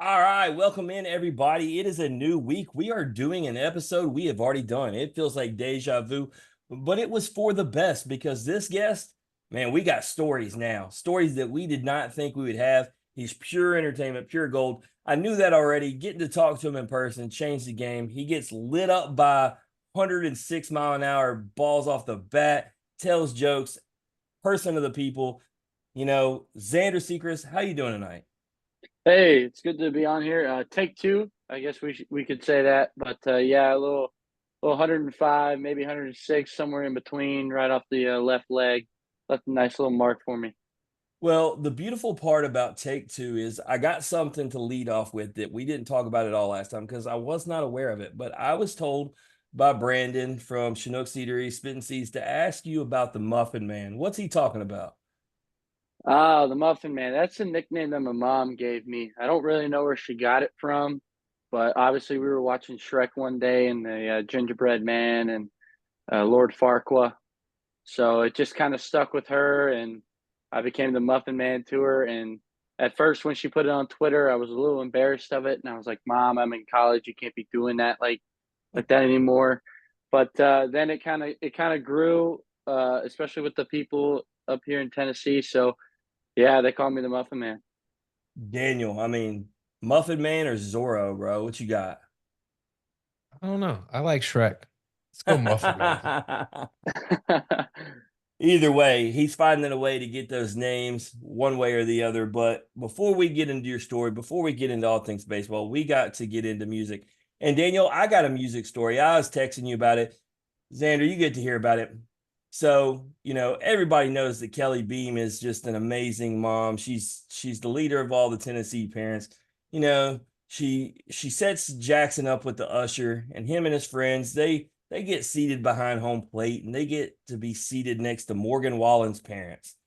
All right, welcome in everybody. It is a new week. We are doing an episode we have already done. It feels like deja vu, but it was for the best because this guest, man, we got stories now, stories that we did not think we would have. He's pure entertainment, pure gold. I knew that already. Getting to talk to him in person changed the game. He gets lit up by 106 mile an hour balls off the bat, tells jokes, person of the people. Zander Sechrist, how you doing tonight? Hey, it's good to be on here. Take two, I guess we could say that. But yeah, a little 105, maybe 106, somewhere in between, right off the left leg. Left a nice little mark for me. Well, the beautiful part about take two is I got something to lead off with that we didn't talk about at all last time because I was not aware of it. But I was told by Brandon from Chinook Seedery, Spitting Seeds, to ask you about the Muffin Man. What's he talking about? Ah, the Muffin Man. That's a nickname that my mom gave me. I don't really know where she got it from, but obviously we were watching Shrek one day and the Gingerbread Man and Lord Farquaad. So it just kind of stuck with her, and I became the Muffin Man to her. And at first, when she put it on Twitter, I was a little embarrassed of it, and I was like, "Mom, I'm in college. You can't be doing that like that anymore." But then it kind of grew, especially with the people up here in Tennessee. So yeah, they call me the Muffin Man. Daniel, I mean, Muffin Man or Zorro, bro? What you got? I don't know. I like Shrek. Let's go Muffin Man. Either way, he's finding a way to get those names one way or the other. But before we get into your story, before we get into all things baseball, we got to get into music. And Daniel, I got a music story. I was texting you about it. Xander, you get to hear about it. So, everybody knows that Kelly Beam is just an amazing mom. She's the leader of all the Tennessee parents. You know, she sets Jackson up with the usher and him and his friends. They get seated behind home plate and they get to be seated next to Morgan Wallen's parents.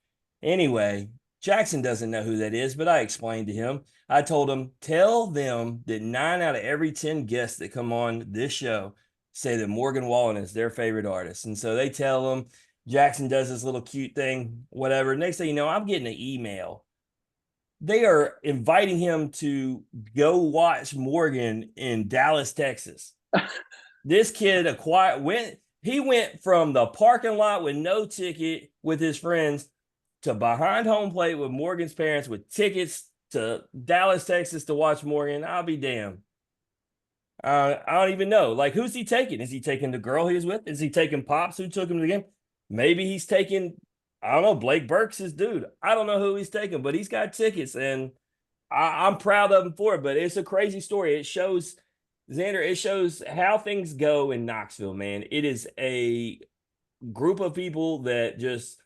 Anyway, Jackson doesn't know who that is, but I explained to him. I told him, tell them that 9 out of every 10 guests that come on this show say that Morgan Wallen is their favorite artist. And so they tell him, Jackson does this little cute thing, whatever. Next thing you know, I'm getting an email. They are inviting him to go watch Morgan in Dallas, Texas. This kid went from the parking lot with no ticket with his friends to behind home plate with Morgan's parents with tickets to Dallas, Texas to watch Morgan. I'll be damned. I don't even know. Like, who's he taking? Is he taking the girl he was with? Is he taking Pops who took him to the game? Maybe he's taking, I don't know, Blake Burke's his dude. I don't know who he's taking, but he's got tickets and I'm proud of him for it. But it's a crazy story. It shows, Xander, it shows how things go in Knoxville, man. It is a group of people that just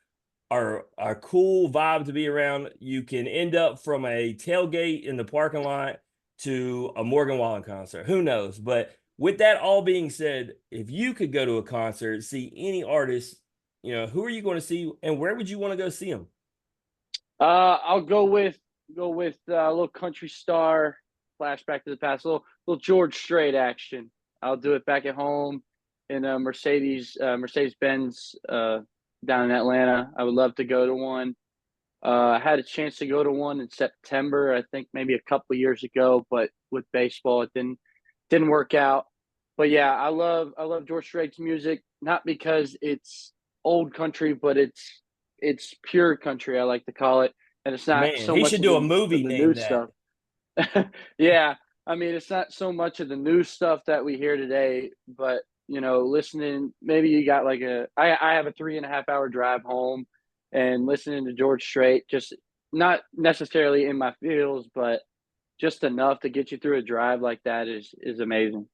are a cool vibe to be around. You can end up from a tailgate in the parking lot to a Morgan Wallen concert. Who knows? But with that all being said, if you could go to a concert, see any artist, who are you going to see and where would you want to go see them? I'll go with a little country star flashback to the past, little George Strait action. I'll do it back at home in a Mercedes Benz down in Atlanta. I would love to go to one. I had a chance to go to one in September, I think maybe a couple of years ago, but with baseball it didn't work out. But yeah, I love George Strait's music, not because it's old country, but it's pure country, I like to call it. And it's not Man, so he much should of do a the movie new named that. stuff. Yeah, I mean, it's not so much of the new stuff that we hear today, but listening, maybe you got I have a 3.5 hour drive home and listening to George Strait, just not necessarily in my feels, but just enough to get you through a drive like that is amazing.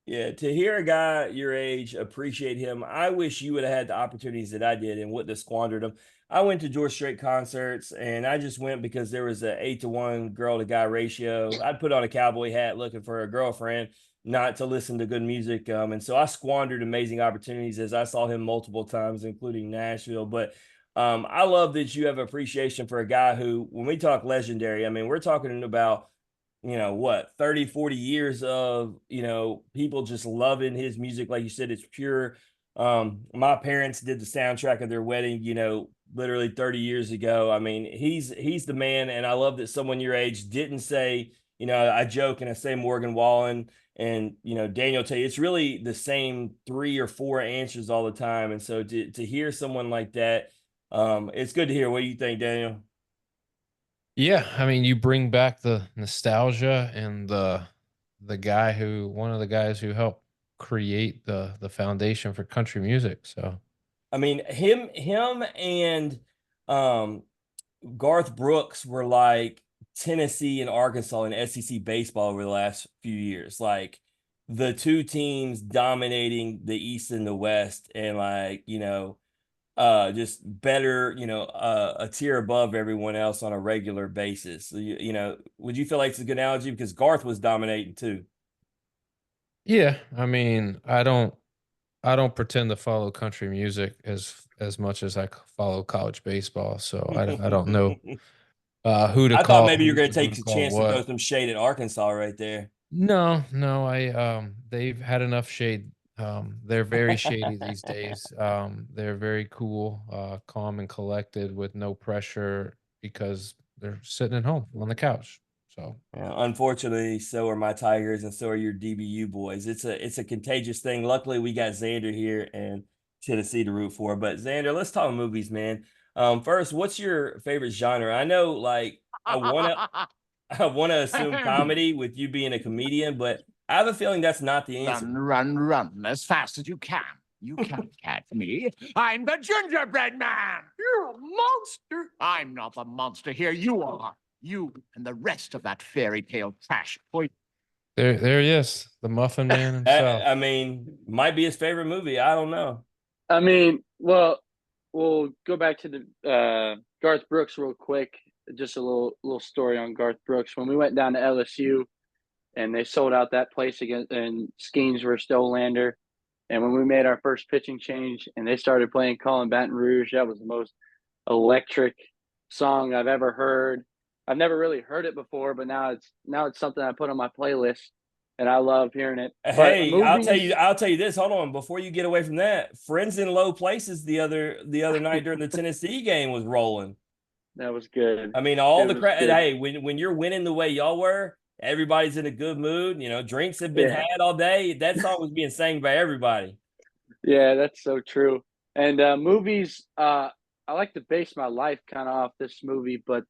Yeah, to hear a guy your age appreciate him, I wish you would have had the opportunities that I did and wouldn't have squandered them. I went to George Strait concerts and I just went because there was a 8-to-1 girl to guy ratio. I'd put on a cowboy hat looking for a girlfriend, not to listen to good music. And so I squandered amazing opportunities as I saw him multiple times, including Nashville. But I love that you have appreciation for a guy who, when we talk legendary, I mean, we're talking about what 30, 40 years of people just loving his music. Like you said, it's pure. My parents did the soundtrack of their wedding, literally 30 years ago. I mean, he's the man, and I love that someone your age didn't say, I joke and I say Morgan Wallen and, Daniel tell you, it's really the same 3 or 4 answers all the time. And so to hear someone like that, it's good to hear. What do you think, Daniel? Yeah, I mean, you bring back the nostalgia and the guy who one of the guys who helped create the foundation for country music. So I mean, him and um Garth Brooks were like Tennessee and Arkansas in SEC baseball over the last few years. Like the two teams dominating the East and the West, and like, just better, a tier above everyone else on a regular basis. So, would you feel like it's a good analogy? Because Garth was dominating too. yeah, I mean, I don't pretend to follow country music as much as follow college baseball. So I don't know who to I thought call maybe you're going to who take to a call chance to throw what. some shade at Arkansas right there. No, no, I they've had enough shade. They're very shady these days. They're very cool, calm and collected with no pressure because they're sitting at home on the couch. So Yeah, unfortunately, so are my Tigers, and so are your DBU boys. It's a contagious thing. Luckily, we got Xander here and Tennessee to root for. But Xander, let's talk movies, man. First, what's your favorite genre? I know, like, I wanna I wanna assume comedy with you being a comedian, but I have a feeling that's not the answer. Run, run, run as fast as you can. You can't catch me. I'm the gingerbread man. You're a monster. I'm not the monster here. You are. You and the rest of that fairy tale trash. Boy, there he is, the Muffin Man himself. I mean, might be his favorite movie. I don't know. I mean, well, we'll go back to the Garth Brooks real quick. Just a little story on Garth Brooks. When we went down to LSU and they sold out that place again in Skeens versus Olander, and when we made our first pitching change and they started playing Calling Baton Rouge, that was the most electric song I've ever heard. I've never really heard it before, but now it's something I put on my playlist, and I love hearing it. But Hey, movies, I'll tell you this. Hold on, before you get away from that, Friends in Low Places the other night during the Tennessee game was rolling. that was good. I mean, all It the was credit. good. Hey, when you're winning the way y'all were, everybody's in a good mood. Drinks have been Yeah, had all day. That song was being sang by everybody. yeah, that's so true. And movies, I like to base my life kind of off this movie, but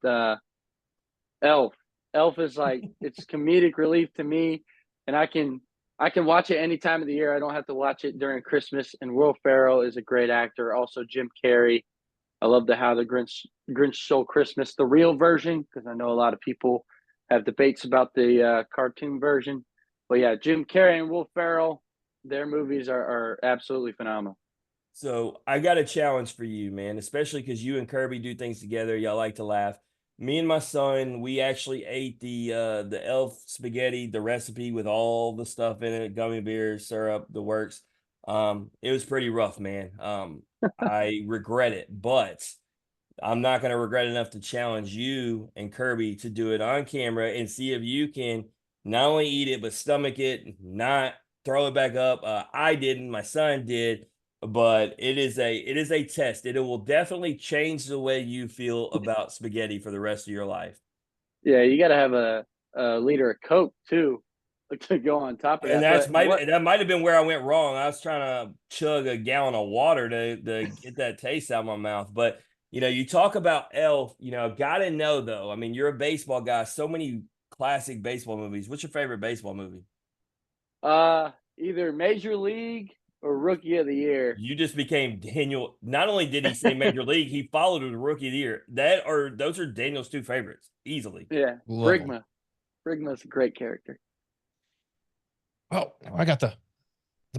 Elf, Elf is like it's comedic relief to me, and I can watch it any time of the year. I don't have to watch it during Christmas. And Will Ferrell is a great actor. Also, Jim Carrey. I love the How the Grinch Stole Christmas, the real version, because I know a lot of people have debates about the cartoon version. But yeah, Jim Carrey and Will Ferrell, their movies are absolutely phenomenal. So I got a challenge for you, man, especially because you and Kirby do things together. Y'all like to laugh. Me and my son, we actually ate the elf spaghetti, the recipe with all the stuff in it, gummy bears, syrup, the works. It was pretty rough, man. I regret it, but I'm not going to regret enough to challenge you and Kirby to do it on camera and see if you can not only eat it but stomach it, not throw it back up. I didn't, my son did, but it is a test. It will definitely change the way you feel about spaghetti for the rest of your life. Yeah, you got to have a liter of Coke too to go on top of And that. that's But might what? that might have been where I went wrong. I was trying to chug a gallon of water to get that taste out of my mouth. But you talk about Elf. Gotta know though. I mean, you're a baseball guy. So many classic baseball movies. What's your favorite baseball movie? Either Major League or Rookie of the Year. You just became Daniel. Not only did he say Major League, he followed with Rookie of the Year. Those are Daniel's two favorites easily. Yeah, Love them. Brigma. Brigma's a great character. Oh, I got the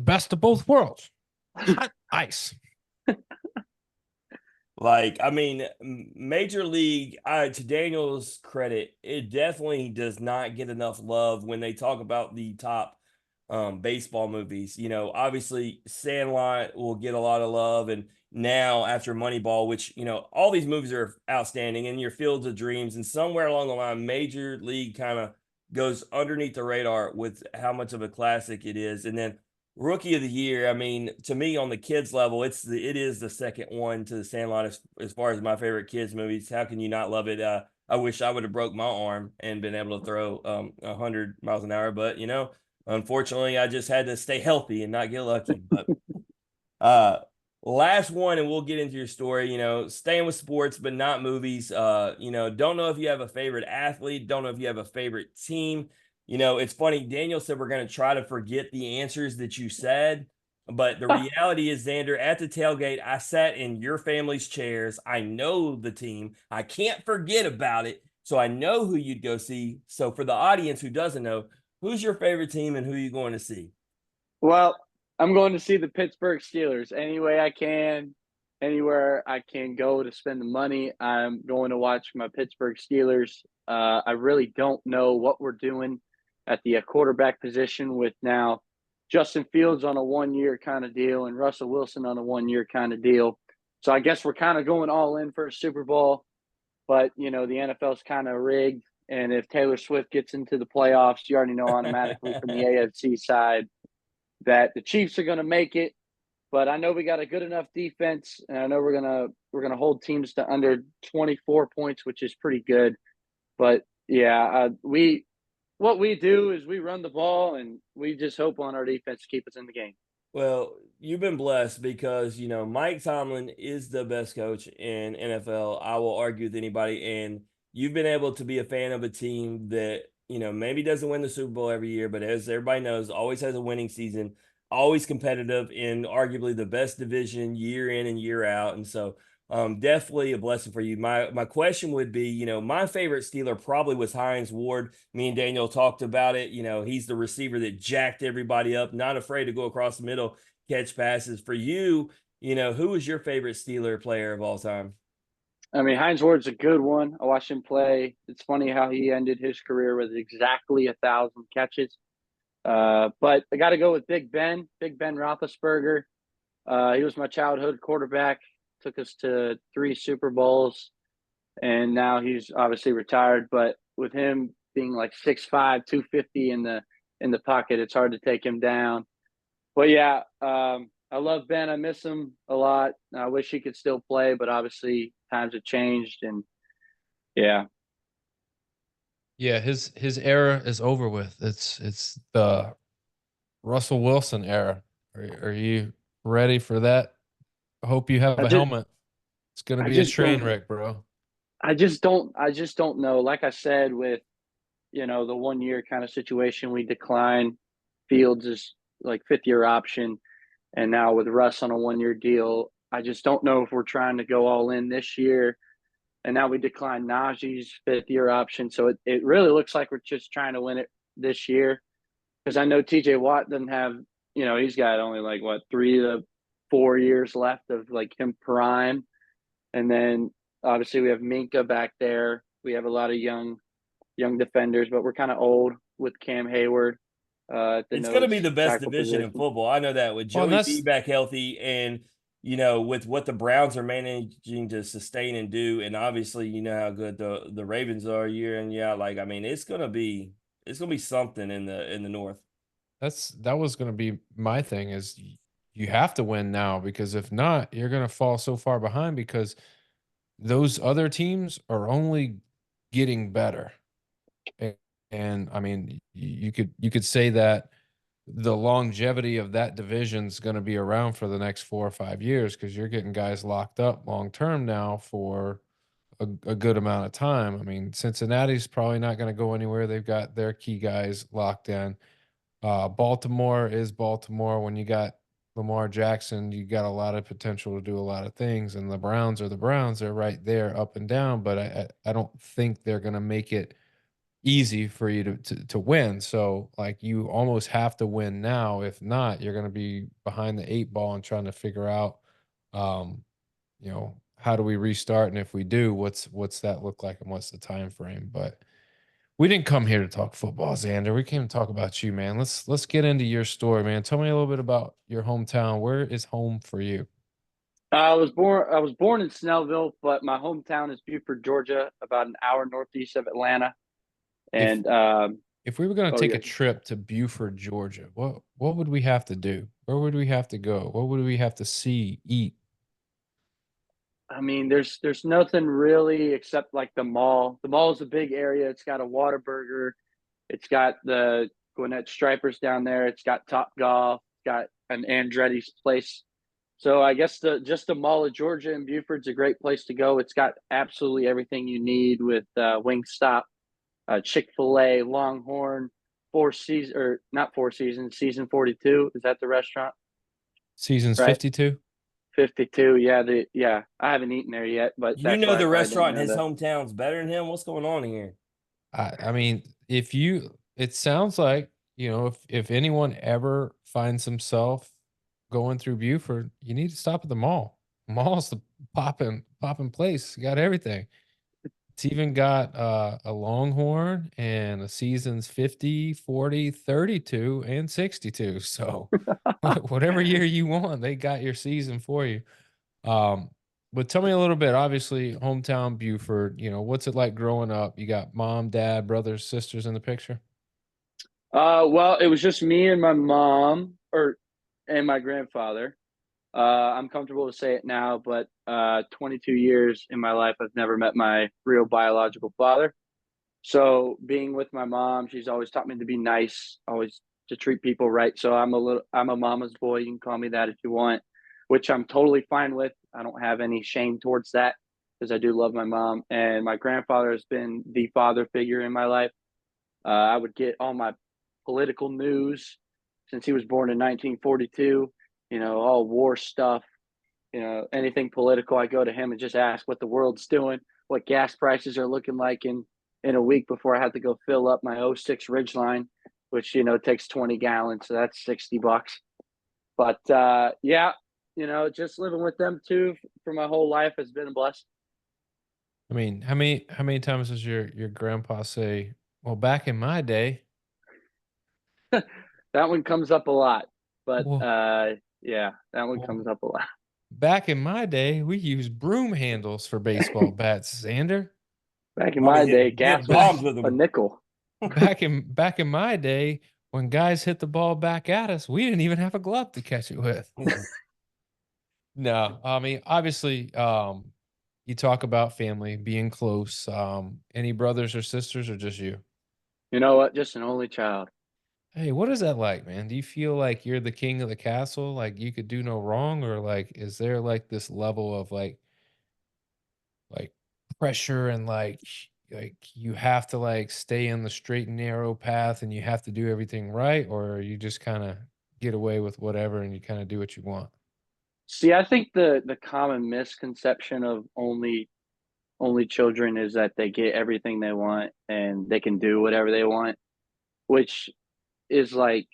best of both worlds. Hot ice. Like, I mean, Major League, to Daniel's credit, it definitely does not get enough love when they talk about the top baseball movies. Obviously Sandlot will get a lot of love, and now after Moneyball, which all these movies are outstanding, and your Fields of Dreams, and somewhere along the line, Major League kind of goes underneath the radar with how much of a classic it is, and then Rookie of the Year. I mean, to me, on the kids level, it is the second one to the Sandlot as far as my favorite kids movies. How can you not love it? I wish I would have broke my arm and been able to throw 100 miles an hour, but unfortunately, I just had to stay healthy and not get lucky. But uh, last one, and we'll get into your story. Staying with sports, but not movies. Don't know if you have a favorite athlete. Don't know if you have a favorite team. It's funny. Daniel said we're going to try to forget the answers that you said. But the reality is, Xander, at the tailgate, I sat in your family's chairs. I know the team. I can't forget about it. So I know who you'd go see. So for the audience who doesn't know, who's your favorite team and who are you going to see? Well, I'm going to see the Pittsburgh Steelers any way I can, anywhere I can go to spend the money. I'm going to watch my Pittsburgh Steelers. I really don't know what we're doing at the quarterback position with now Justin Fields on a 1-year kind of deal and Russell Wilson on a 1-year kind of deal. So I guess we're kind of going all in for a Super Bowl, but the NFL's kind of rigged. And if Taylor Swift gets into the playoffs, you already know automatically from the AFC side that the Chiefs are going to make it. But I know we got a good enough defense, and I know we're gonna hold teams to under 24 points, which is pretty good. But yeah, what we do is we run the ball, and we just hope on our defense to keep us in the game. Well, you've been blessed because, Mike Tomlin is the best coach in NFL. I will argue with anybody. And you've been able to be a fan of a team that, maybe doesn't win the Super Bowl every year, but as everybody knows, always has a winning season, always competitive in arguably the best division year in and year out. And so definitely a blessing for you. My question would be, my favorite Steeler probably was Hines Ward. Me and Daniel talked about it. He's the receiver that jacked everybody up, not afraid to go across the middle, catch passes. For you, who was your favorite Steeler player of all time? I mean, Hines Ward's a good one. I watched him play. It's funny how he ended his career with exactly 1,000 catches. But I got to go with Big Ben Roethlisberger. He was my childhood quarterback. Took us to 3 Super Bowls, and now he's obviously retired. But with him being like 6'5", 250 in the pocket, it's hard to take him down. But yeah, I love Ben. I miss him a lot. I wish he could still play, but obviously times have changed, and yeah. Yeah, his era is over with. It's the Russell Wilson era. Are you ready for that? I hope you have I a just helmet. It's gonna I be a just train don't wreck, bro. I just don't know. Like I said, with the 1-year kind of situation, we decline. Fields is like 5th-year option, and now with Russ on a 1-year deal, I just don't know if we're trying to go all in this year. And now we decline Najee's 5th-year option, so it really looks like we're just trying to win it this year. Because I know TJ Watt doesn't have, he's got only like what 3 to 4 years left of like him prime, and then obviously we have Minka back there. We have a lot of young defenders, but we're kind of old with Cam Hayward at the It's going to be nose the best tackle division in position. football. I know that with Well, and Joey B that's back healthy and, with what the Browns are managing to sustain and do. And obviously, you know how good the Ravens are year in, year out. Like, I mean, it's going to be something in the North. that was gonna be my thing is you have to win now because if not, you're gonna fall so far behind because those other teams are only getting better. A- And I mean, you could say that the longevity of that division is going to be around for the next 4 or 5 years because you're getting guys locked up long term now for a good amount of time. I mean, Cincinnati's probably not going to go anywhere. They've got their key guys locked in. Baltimore is Baltimore. When you got Lamar Jackson, you got a lot of potential to do a lot of things. And the Browns are the Browns. They're right there, up and down. But I don't think they're going to make it easy for you to win. So like you almost have to win now. If not, you're going to be behind the 8 ball and trying to figure out, um, how do we restart? And if we do, what's that look like and what's the time frame? But we didn't come here to talk football, Xander. We came to talk about you, man. Let's get into your story, man. Tell me a little bit about your hometown. Where is home for you? I was born in Snellville, but my hometown is Buford, Georgia, about an hour northeast of Atlanta. If And if we were going to oh take yeah, a trip to Buford, Georgia, what would we have to do? Where would we have to go? What would we have to see, eat? I mean, there's nothing really except like the mall. The mall is a big area. It's got a Whataburger. It's got the Gwinnett Stripers down there. It's got Top Golf. It's got an Andretti's place. So I guess the Mall of Georgia in Buford's a great place to go. It's got absolutely everything you need with Wingstop, Chick-fil-A, Longhorn, Four Seasons, or not Four Seasons, Season 42. Is that the restaurant? Seasons Right? 52. 52. Yeah, I haven't eaten there yet, but You that's know why I the probably didn't restaurant in know his that. hometown's better than him. What's going on here? I mean, if you, it sounds like, if anyone ever finds himself going through Buford, you need to stop at the mall. Mall's the popping place. You got everything. It's even got a Longhorn and a Seasons 50, 40, 32, and 62. So whatever year you want, they got your season for you. Um, but tell me a little bit, obviously, hometown Buford, what's it like growing up? You got mom, dad, brothers, sisters in the picture? Well, it was just me and my mom, and my grandfather. I'm comfortable to say it now, but 22 years in my life, I've never met my real biological father. So being with my mom, she's always taught me to be nice, always to treat people right. So I'm a mama's boy. You can call me that if you want, which I'm totally fine with. I don't have any shame towards that because I do love my mom. And my grandfather has been the father figure in my life. I would get all my political news since he was born in 1942, all war stuff, anything political. I go to him and just ask what the world's doing, what gas prices are looking like in a week before I have to go fill up my '06 Ridgeline, which, takes 20 gallons. So that's $60. But yeah, just living with them too for my whole life has been a blessing. I mean, how many times does your grandpa say, "Well, back in my day"? That one comes up a lot. But Well, yeah, that one well, comes up a lot. back in my day, we used broom handles for baseball bats, Xander. Back in Probably my day, hit gas bombs was with a them. nickel. Back in my day, when guys hit the ball back at us, we didn't even have a glove to catch it with. No, I mean, obviously, you talk about family being close. Any brothers or sisters, or just you? You know what? Just an only child. Hey, what is that like, man? Do you feel like you're the king of the castle, like you could do no wrong, or like is there like this level of like pressure and like you have to like stay in the straight and narrow path and you have to do everything right, or you just kind of get away with whatever and you kind of do what you want? See, I think the common misconception of only children is that they get everything they want and they can do whatever they want, which is like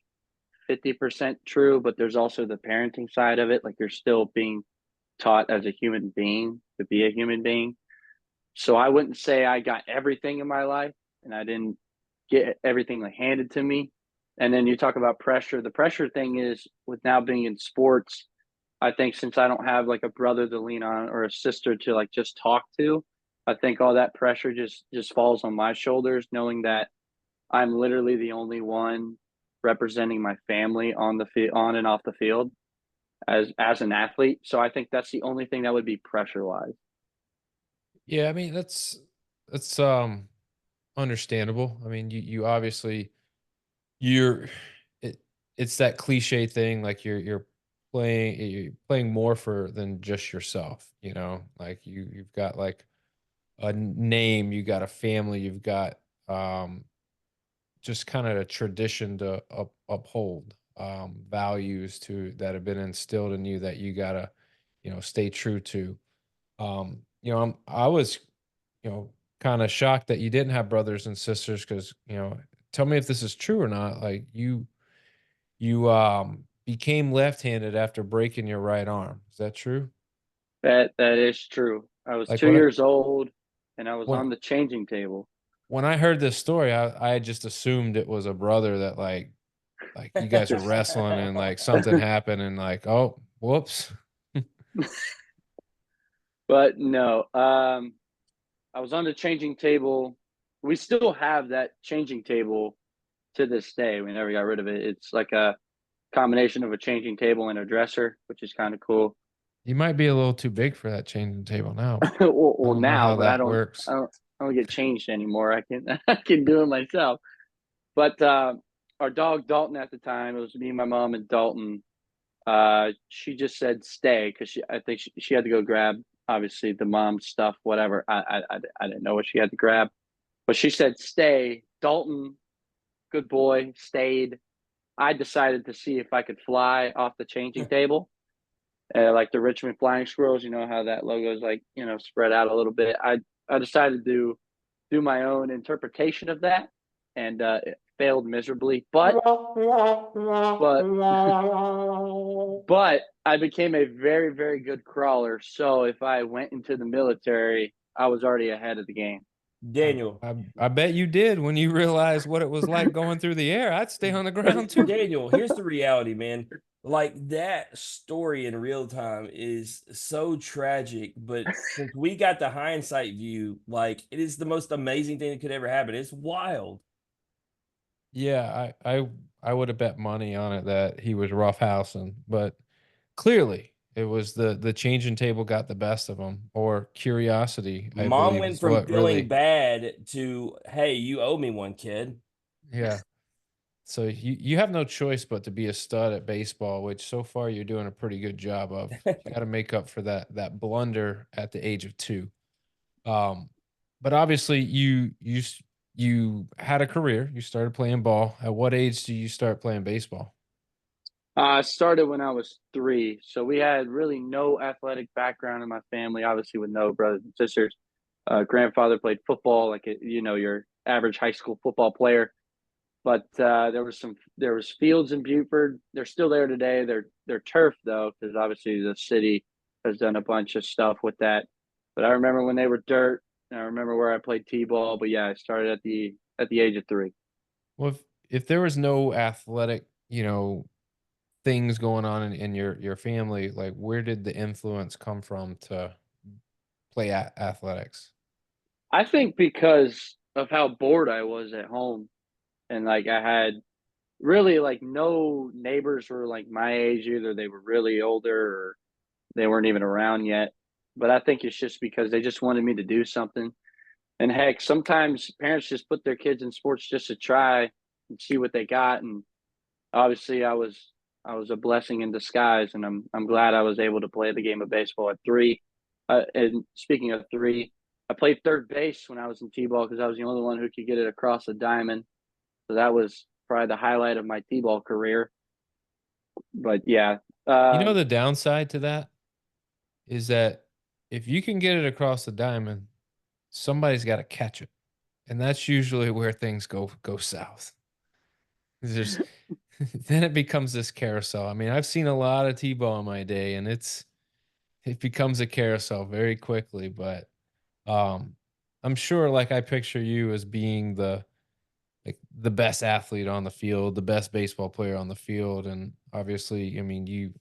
50% true, but there's also the parenting side of it. Like you're still being taught as a human being to be a human being. So I wouldn't say I got everything in my life and I didn't get everything like handed to me. And then you talk about pressure. The pressure thing is with now being in sports, I think since I don't have like a brother to lean on or a sister to like just talk to, I think all that pressure just falls on my shoulders, knowing that I'm literally the only one representing my family on the field, on and off the field as an athlete. So I think that's the only thing that would be pressure wise. Yeah, I mean that's understandable. I mean, you obviously you're it, it's that cliche thing like you're playing more for than just yourself, like you've got like a name, you got a family, you've got um just kind of a tradition to uphold, values to that have been instilled in you that you gotta stay true to. I was kind of shocked that you didn't have brothers and sisters because tell me if this is true or not, like you became left-handed after breaking your right arm. Is that true? That is true. I was Like 2 years old and I was when on the changing table. when I heard this story, I just assumed it was a brother that like you guys were Just wrestling and like something happened and like, oh, whoops. but no, I was on the changing table. We still have that changing table to this day. We never got rid of it. It's like a combination of a changing table and a dresser, which is kind of cool. You might be a little too big for that changing table now. I well, don't know now, how but that works. I don't get changed anymore. I can I can do it myself. But our dog Dalton at the time, it was me, my mom, and Dalton. She just said stay because I think she had to go grab obviously the mom's stuff, whatever. I didn't know what she had to grab, but she said stay. Dalton, good boy, stayed. I decided to see if I could fly off the changing table, like the Richmond Flying Squirrels. You know how that logo is like spread out a little bit. I decided to do my own interpretation of that, and it failed miserably. But I became a very, very good crawler. So if I went into the military, I was already ahead of the game. Daniel, I bet you did when you realized what it was like going through the air. I'd stay on the ground too. Daniel, here's the reality, man. Like that story in real time is so tragic, but since we got the hindsight view, like it is the most amazing thing that could ever happen. It's wild. Yeah, I would have bet money on it that he was roughhousing, but clearly it was the changing table got the best of him, or curiosity, I Mom believe, went is from what feeling really. bad to, hey, you owe me one, kid. Yeah. So you have no choice but to be a stud at baseball, which so far you're doing a pretty good job of. You got to make up for that blunder at the age of 2. Um, but obviously you had a career. You started playing ball. At what age do you start playing baseball? I started when I was 3, so we had really no athletic background in my family. Obviously, with no brothers and sisters. Grandfather played football, like your average high school football player. But there was fields in Buford. They're still there today. They're turf though, because obviously the city has done a bunch of stuff with that. But I remember when they were dirt. And I remember where I played t-ball. But yeah, I started at the age of 3. Well, if there was no athletic, things going on in your family, like where did the influence come from to play athletics? I think because of how bored I was at home, and like I had really like no neighbors were like my age either. They were really older or they weren't even around yet. But I think it's just because they just wanted me to do something. And heck, sometimes parents just put their kids in sports just to try and see what they got. And obviously, I was a blessing in disguise, and I'm glad I was able to play the game of baseball at 3. And speaking of 3, I played third base when I was in t-ball because I was the only one who could get it across the diamond. So that was probably the highlight of my t-ball career. But yeah, The downside to that is that if you can get it across the diamond, somebody's got to catch it. And that's usually where things go south. There's then it becomes this carousel. I mean, I've seen a lot of T-ball in my day, and it becomes a carousel very quickly, but I'm sure like I picture you as being the best athlete on the field, the best baseball player on the field. And obviously, I mean, you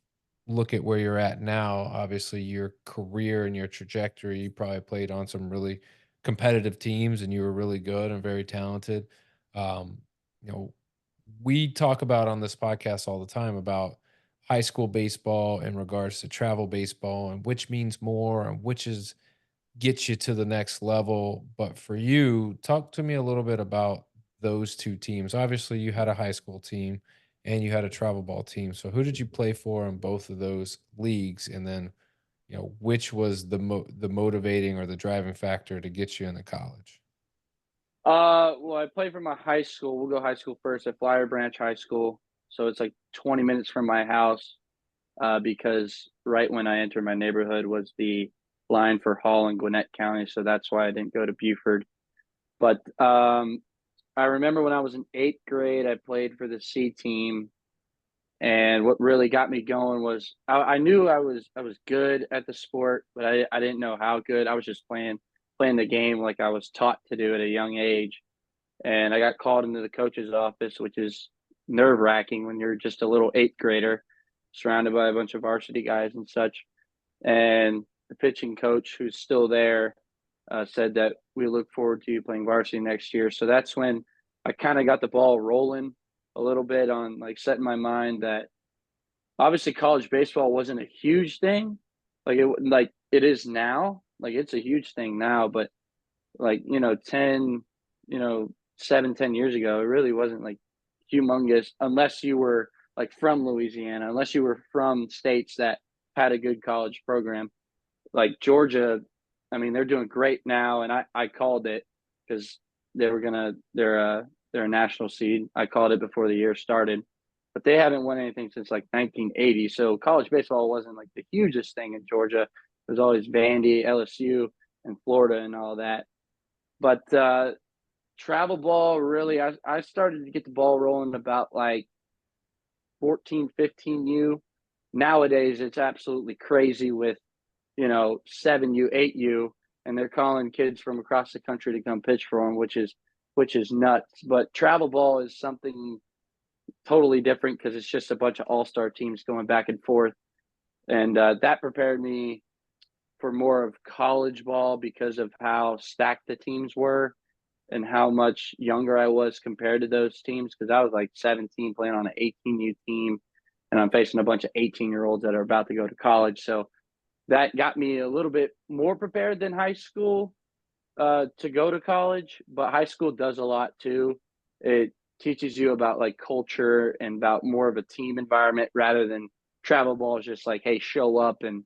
look at where you're at now, obviously your career and your trajectory, you probably played on some really competitive teams and you were really good and very talented. Um, you know, we talk about on this podcast all the time about high school baseball in regards to travel baseball and which means more and which is get you to the next level. But for you, talk to me a little bit about those 2 teams. Obviously, you had a high school team and you had a travel ball team. So who did you play for in both of those leagues? And then, which was the motivating or the driving factor to get you into college? well, I played for my high school. We'll go high school first at Flyer Branch High School. So it's like 20 minutes from my house, because right when I entered my neighborhood was the line for Hall and Gwinnett County. So that's why I didn't go to Buford. But I remember when I was in 8th grade, I played for the C team. And what really got me going was I knew I was good at the sport, but I didn't know how good. I was just playing the game like I was taught to do at a young age. And I got called into the coach's office, which is nerve wracking when you're just a little 8th grader surrounded by a bunch of varsity guys and such. And the pitching coach, who's still there, said that we look forward to you playing varsity next year. So that's when I kind of got the ball rolling a little bit on like setting my mind that obviously college baseball wasn't a huge thing, like it is now. Like it's a huge thing now, but like 10, 7, 10 years ago, it really wasn't like humongous unless you were like from Louisiana, unless you were from states that had a good college program. Like Georgia, I mean, they're doing great now, and I called it because they're a national seed. I called it before the year started, but they haven't won anything since like 1980. So college baseball wasn't like the hugest thing in Georgia. It was always Vandy, LSU, and Florida, and all that. But travel ball, really, I started to get the ball rolling about like 14, 15U. Nowadays, it's absolutely crazy with 7U, 8U, and they're calling kids from across the country to come pitch for them, which is nuts. But travel ball is something totally different because it's just a bunch of all-star teams going back and forth, and that prepared me for more of college ball because of how stacked the teams were and how much younger I was compared to those teams, because I was like 17 playing on an 18U team, and I'm facing a bunch of 18-year-olds that are about to go to college. So that got me a little bit more prepared than high school to go to college, but high school does a lot too. It teaches you about like culture and about more of a team environment rather than travel ball is just like, hey, show up and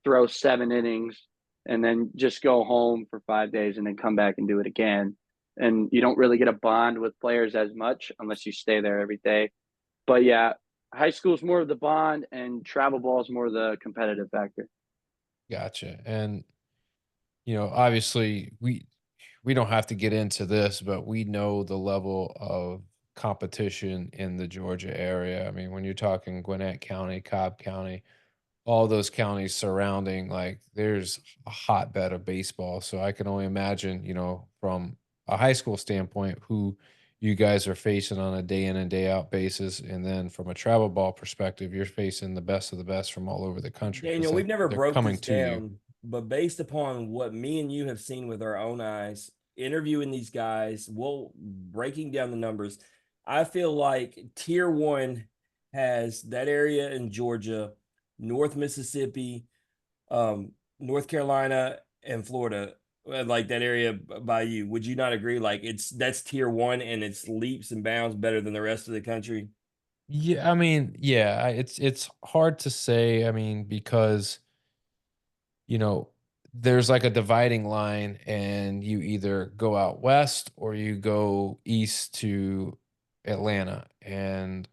throw 7 innings and then just go home for 5 days and then come back and do it again. And you don't really get a bond with players as much unless you stay there every day. But yeah, high school is more of the bond and travel ball is more of the competitive factor. Gotcha. And obviously we don't have to get into this, but we know the level of competition in the Georgia area. I mean, when you're talking Gwinnett County, Cobb County, all those counties surrounding, like there's a hotbed of baseball. So I can only imagine, from a high school standpoint, who you guys are facing on a day in and day out basis. And then from a travel ball perspective, you're facing the best of the best from all over the country because Daniel, we've never they're broke coming this to you. down, but based upon what me and you have seen with our own eyes, interviewing these guys, we'll breaking down the numbers. I feel like tier one has that area in Georgia, North Mississippi, North Carolina, and Florida, like that area by you. Would you not agree? Like that's tier one and it's leaps and bounds better than the rest of the country. Yeah, I mean, yeah, it's hard to say. I mean, because you know, there's like a dividing line, and you either go out west or you go east to Atlanta. And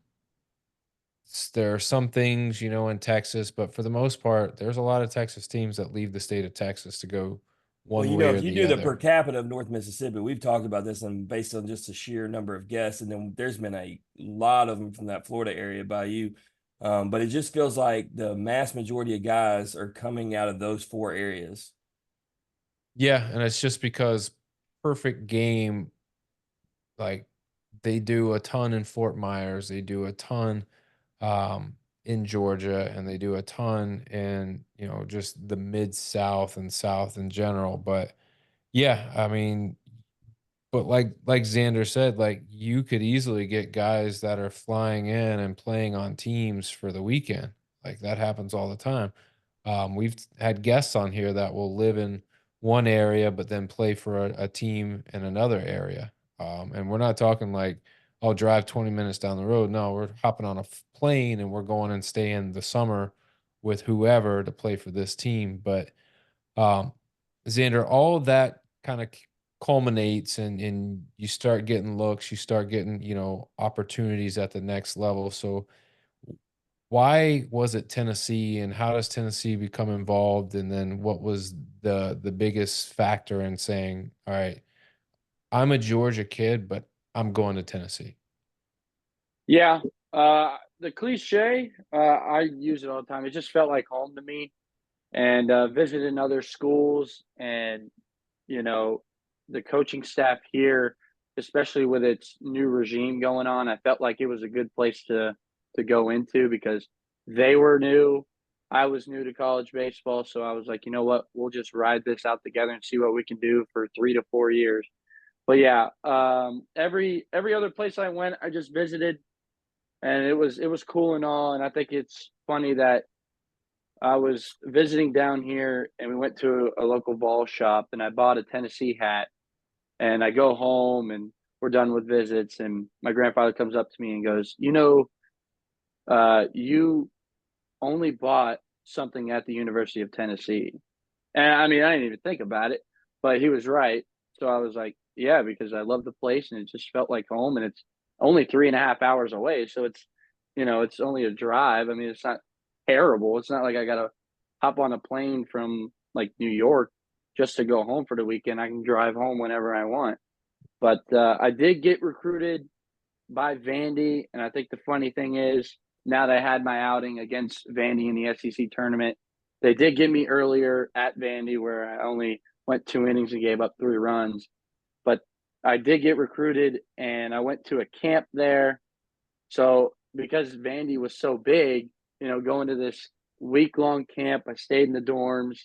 there are some things, in Texas, but for the most part, there's a lot of Texas teams that leave the state of Texas to go Well, one way or if you the do the per other. capita of North Mississippi, we've talked about this and based on just the sheer number of guests, and then there's been a lot of them from that Florida area by you. But it just feels like the mass majority of guys are coming out of those four areas. Yeah, and it's just because perfect game, like they do a ton in Fort Myers, they do a ton in Georgia, and they do a ton in, just the mid South and South in general. But yeah, I mean, but like Xander said, like you could easily get guys that are flying in and playing on teams for the weekend. Like that happens all the time. We've had guests on here that will live in one area but then play for a team in another area. And we're not talking like, I'll drive 20 minutes down the road. No, we're hopping on a plane and we're going and staying the summer with whoever to play for this team. But um, Xander, all of that kind of culminates, and you start getting looks, you start getting, opportunities at the next level. So why was it Tennessee, and how does Tennessee become involved? And then what was the biggest factor in saying, all right, I'm a Georgia kid, but I'm going to Tennessee? Yeah, the cliche, I use it all the time. It just felt like home to me, and visiting other schools, and you know, the coaching staff here, especially with its new regime going on, I felt like it was a good place to go into because they were new. I was new to college baseball, so I was like, you know what, we'll just ride this out together and see what we can do for 3 to 4 years. But yeah, every other place I went, I just visited, and it was cool and all. And I think it's funny that I was visiting down here, and we went to a local ball shop, and I bought a Tennessee hat. And I go home, and we're done with visits, and my grandfather comes up to me and goes, you only bought something at the University of Tennessee. And I mean, I didn't even think about it, but he was right. So I was like, yeah, because I love the place and it just felt like home. And it's only 3.5 hours away. So it's only a drive. I mean, it's not terrible. It's not like I got to hop on a plane from like New York just to go home for the weekend. I can drive home whenever I want. But I did get recruited by Vandy. And I think the funny thing is, now that I had my outing against Vandy in the SEC tournament, they did get me earlier at Vandy where I only went 2 innings and gave up 3 runs. But I did get recruited and I went to a camp there. So because Vandy was so big, going to this week-long camp, I stayed in the dorms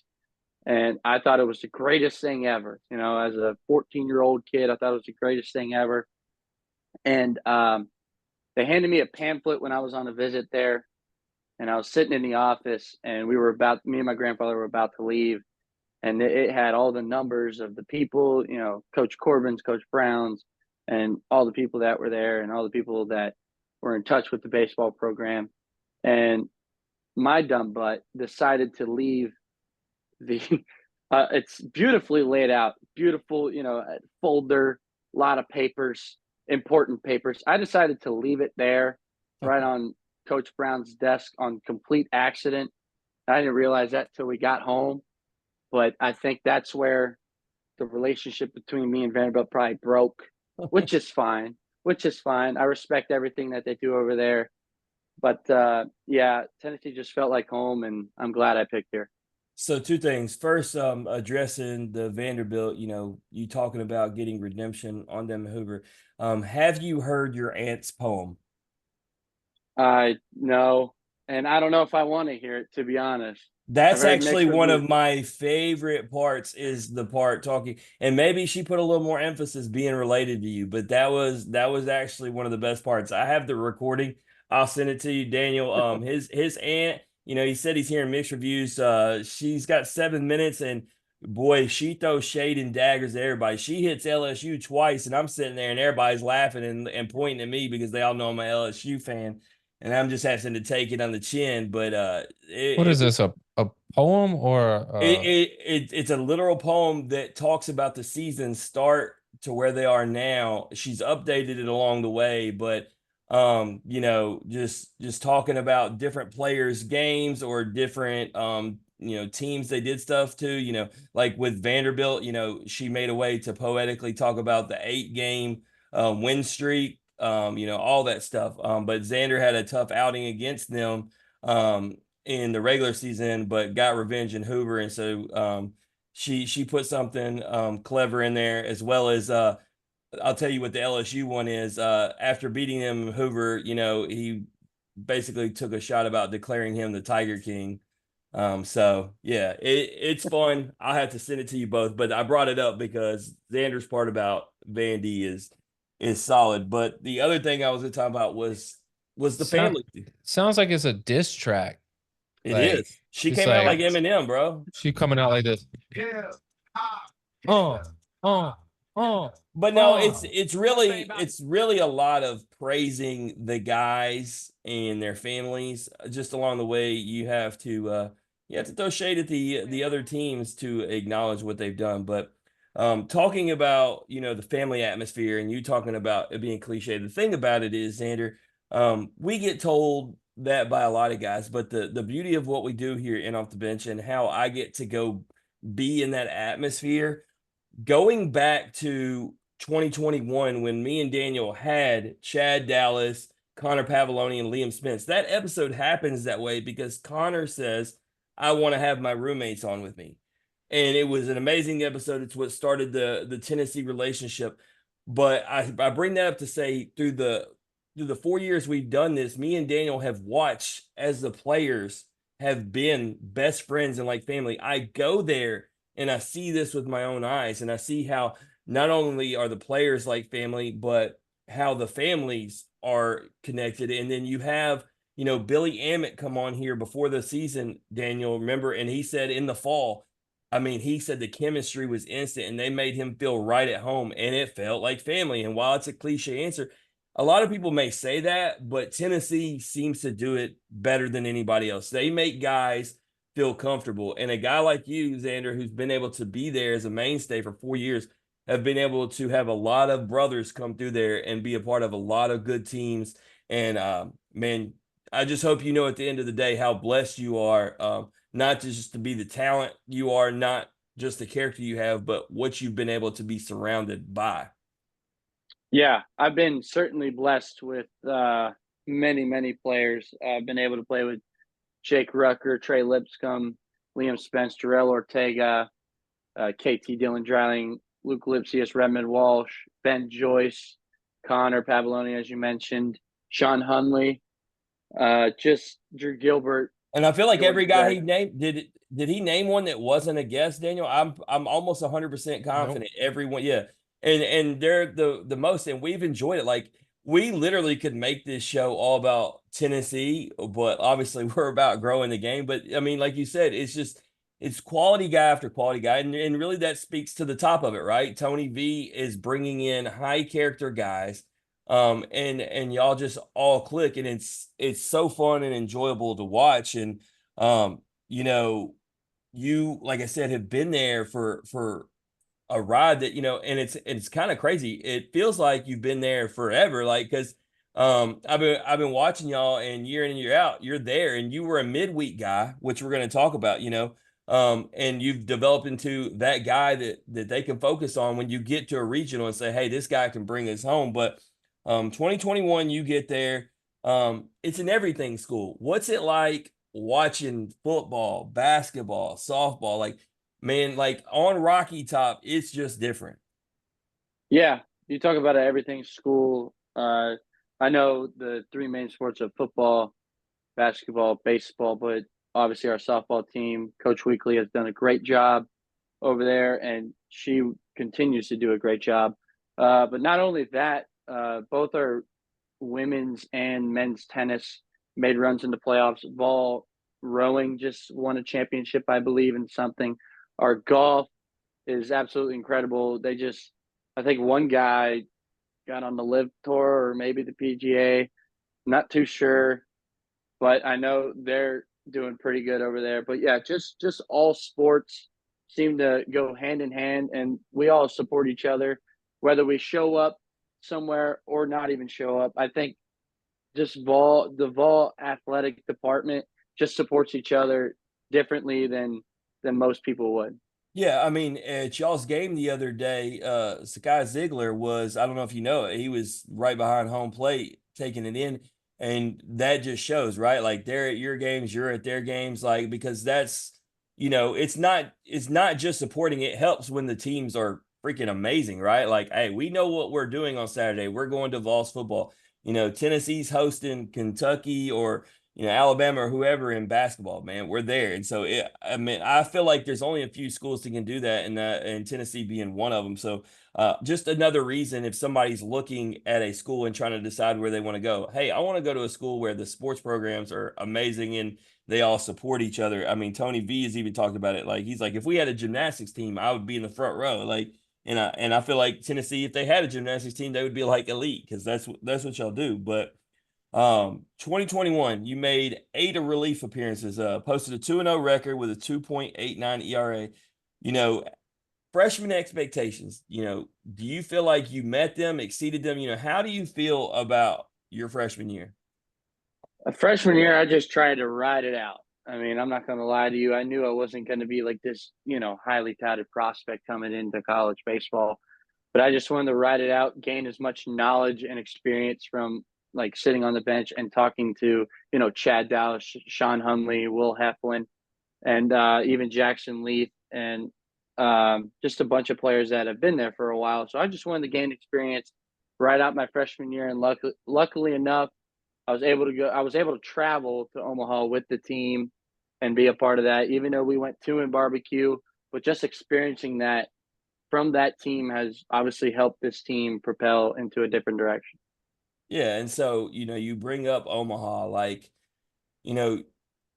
and I thought it was the greatest thing ever. As a 14-year-old kid, I thought it was the greatest thing ever. And they handed me a pamphlet when I was on a visit there, and I was sitting in the office, and me and my grandfather were about to leave, and it had all the numbers of the people, Coach Corbin's, Coach Brown's, and all the people that were there, and all the people that were in touch with the baseball program. And my dumb butt decided to leave the. It's beautifully laid out, beautiful, folder, a lot of papers, important papers. I decided to leave it there, right on Coach Brown's desk on complete accident. I didn't realize that till we got home, but I think that's where the relationship between me and Vanderbilt probably broke, which is fine. Which is fine. I respect everything that they do over there, but yeah, Tennessee just felt like home, and I'm glad I picked here. So two things. First, addressing the Vanderbilt, you talking about getting redemption on them Hoover. Have you heard your aunt's poem? I know, and I don't know if I want to hear it, to be honest. That's I've heard actually mixed one reviews. of my favorite parts is the part talking, and maybe she put a little more emphasis being related to you, but that was actually one of the best parts. I have the recording. I'll send it to you, Daniel. His aunt, he said he's hearing mixed reviews. She's got 7 minutes, and boy, she throws shade and daggers at everybody. She hits LSU twice, and I'm sitting there, and everybody's laughing and pointing at me because they all know I'm an LSU fan, and I'm just having to take it on the chin. But What it is this? A poem or it's a literal poem that talks about the season start to where they are now. She's updated it along the way, but just talking about different players' games or different teams they did stuff to, like with Vanderbilt, she made a way to poetically talk about the 8-game win streak, all that stuff. But Zander had a tough outing against them. In the regular season, but got revenge in Hoover, and so she put something clever in there, as well as I'll tell you what the LSU one is. After beating him in Hoover, he basically took a shot about declaring him the Tiger King. So yeah, it's fun. I'll have to send it to you both, but I brought it up because Xander's part about Vandy is solid. But the other thing I was going to talk about was the family. Sounds like it's a diss track. It Like, is. She she's came out like- like Eminem, bro. She coming out like this. Yeah. But no, it's really a lot of praising the guys and their families. Just along the way, you have to throw shade at the other teams to acknowledge what they've done. But talking about the family atmosphere and you talking about it being cliche, the thing about it is, Xander, we get told that by a lot of guys, but the beauty of what we do here in Off the Bench and how I get to go be in that atmosphere, going back to 2021 when me and Daniel had Chad Dallas, Connor Pavoloni, and Liam Spence. That episode happens that way because Connor says, I want to have my roommates on with me. And it was an amazing episode. It's what started the Tennessee relationship. But I bring that up to say through the 4 years we've done this, me and Daniel have watched as the players have been best friends and like family. I go there and I see this with my own eyes, and I see how not only are the players like family, but how the families are connected. And then you have Billy Emmett come on here before the season, Daniel, remember, and he said in the fall, I mean, he said the chemistry was instant and they made him feel right at home and it felt like family. And while it's a cliche answer, a lot of people may say that, but Tennessee seems to do it better than anybody else. They make guys feel comfortable. And a guy like you, Zander, who's been able to be there as a mainstay for 4 years, have been able to have a lot of brothers come through there and be a part of a lot of good teams. And man, I just hope you know at the end of the day how blessed you are, not just to be the talent you are, not just the character you have, but what you've been able to be surrounded by. Yeah, I've been certainly blessed with many, many players. I've been able to play with Jake Rucker, Trey Lipscomb, Liam Spence, Jarrell Ortega, KT Dylan Dreiling, Luke Lipsius, Redmond Walsh, Ben Joyce, Connor Pavoloni, as you mentioned, Sean Hunley, just Drew Gilbert. And I feel like Jordan every guy Beck. he named did he name one that wasn't a guest, Daniel? I'm almost 100% confident everyone, yeah. And they're the most, and we've enjoyed it. Like we literally could make this show all about Tennessee, but obviously we're about growing the game. But I mean, like you said, it's quality guy after quality guy, and really that speaks to the top of it, right? Tony V is bringing in high character guys, and y'all just all click, and it's so fun and enjoyable to watch. And you know, you, like I said, have been there for a ride that, and it's kind of crazy. It feels like you've been there forever, like, because I've been watching y'all, and year in and year out you're there, and you were a midweek guy, which we're going to talk about, and you've developed into that guy that they can focus on when you get to a regional and say, hey, this guy can bring us home. But 2021, you get there, it's an everything school. What's it like watching football, basketball, softball? Like, man, like on Rocky Top, it's just different. Yeah, you talk about everything school. I know the three main sports of football, basketball, baseball, but obviously our softball team, Coach Weekly, has done a great job over there, and she continues to do a great job. But not only that, both our women's and men's tennis made runs in the playoffs. Ball rowing just won a championship, I believe, in something. Our golf is absolutely incredible. I think one guy got on the Live Tour or maybe the PGA. Not too sure, but I know they're doing pretty good over there. But yeah, just all sports seem to go hand in hand, and we all support each other, whether we show up somewhere or not even show up. I think the Vol athletic department just supports each other differently than most people would. Yeah, I mean, at y'all's game the other day, Sakai Ziegler was, I don't know if you know it, he was right behind home plate taking it in. And that just shows, right? Like they're at your games, you're at their games, like, because that's, it's not just supporting, it helps when the teams are freaking amazing, right? Like, hey, we know what we're doing on Saturday. We're going to Vols football. Tennessee's hosting Kentucky or Alabama or whoever in basketball, man, we're there. And so I mean, I feel like there's only a few schools that can do that, and Tennessee being one of them. So just another reason, if somebody's looking at a school and trying to decide where they want to go, hey, I want to go to a school where the sports programs are amazing and they all support each other. I mean, Tony V has even talked about it. Like, he's like, if we had a gymnastics team, I would be in the front row. Like, and I feel like Tennessee, if they had a gymnastics team, they would be like elite, because that's what y'all do. But 2021, you made 8 relief appearances, posted a 2-0 record with a 2.89 ERA. Freshman expectations, do you feel like you met them, exceeded them? How do you feel about your freshman year? A freshman year, I just tried to ride it out. I mean, I'm not going to lie to you. I knew I wasn't going to be like this, highly touted prospect coming into college baseball, but I just wanted to ride it out, gain as much knowledge and experience from like sitting on the bench and talking to, Chad Dallas, Sean Hunley, Will Heflin, and even Jackson Leaf, and just a bunch of players that have been there for a while. So I just wanted to gain experience right out my freshman year, and luckily enough, I was able to travel to Omaha with the team and be a part of that, even though we went 2 in barbecue. But just experiencing that from that team has obviously helped this team propel into a different direction. Yeah, and so you bring up Omaha, like you know,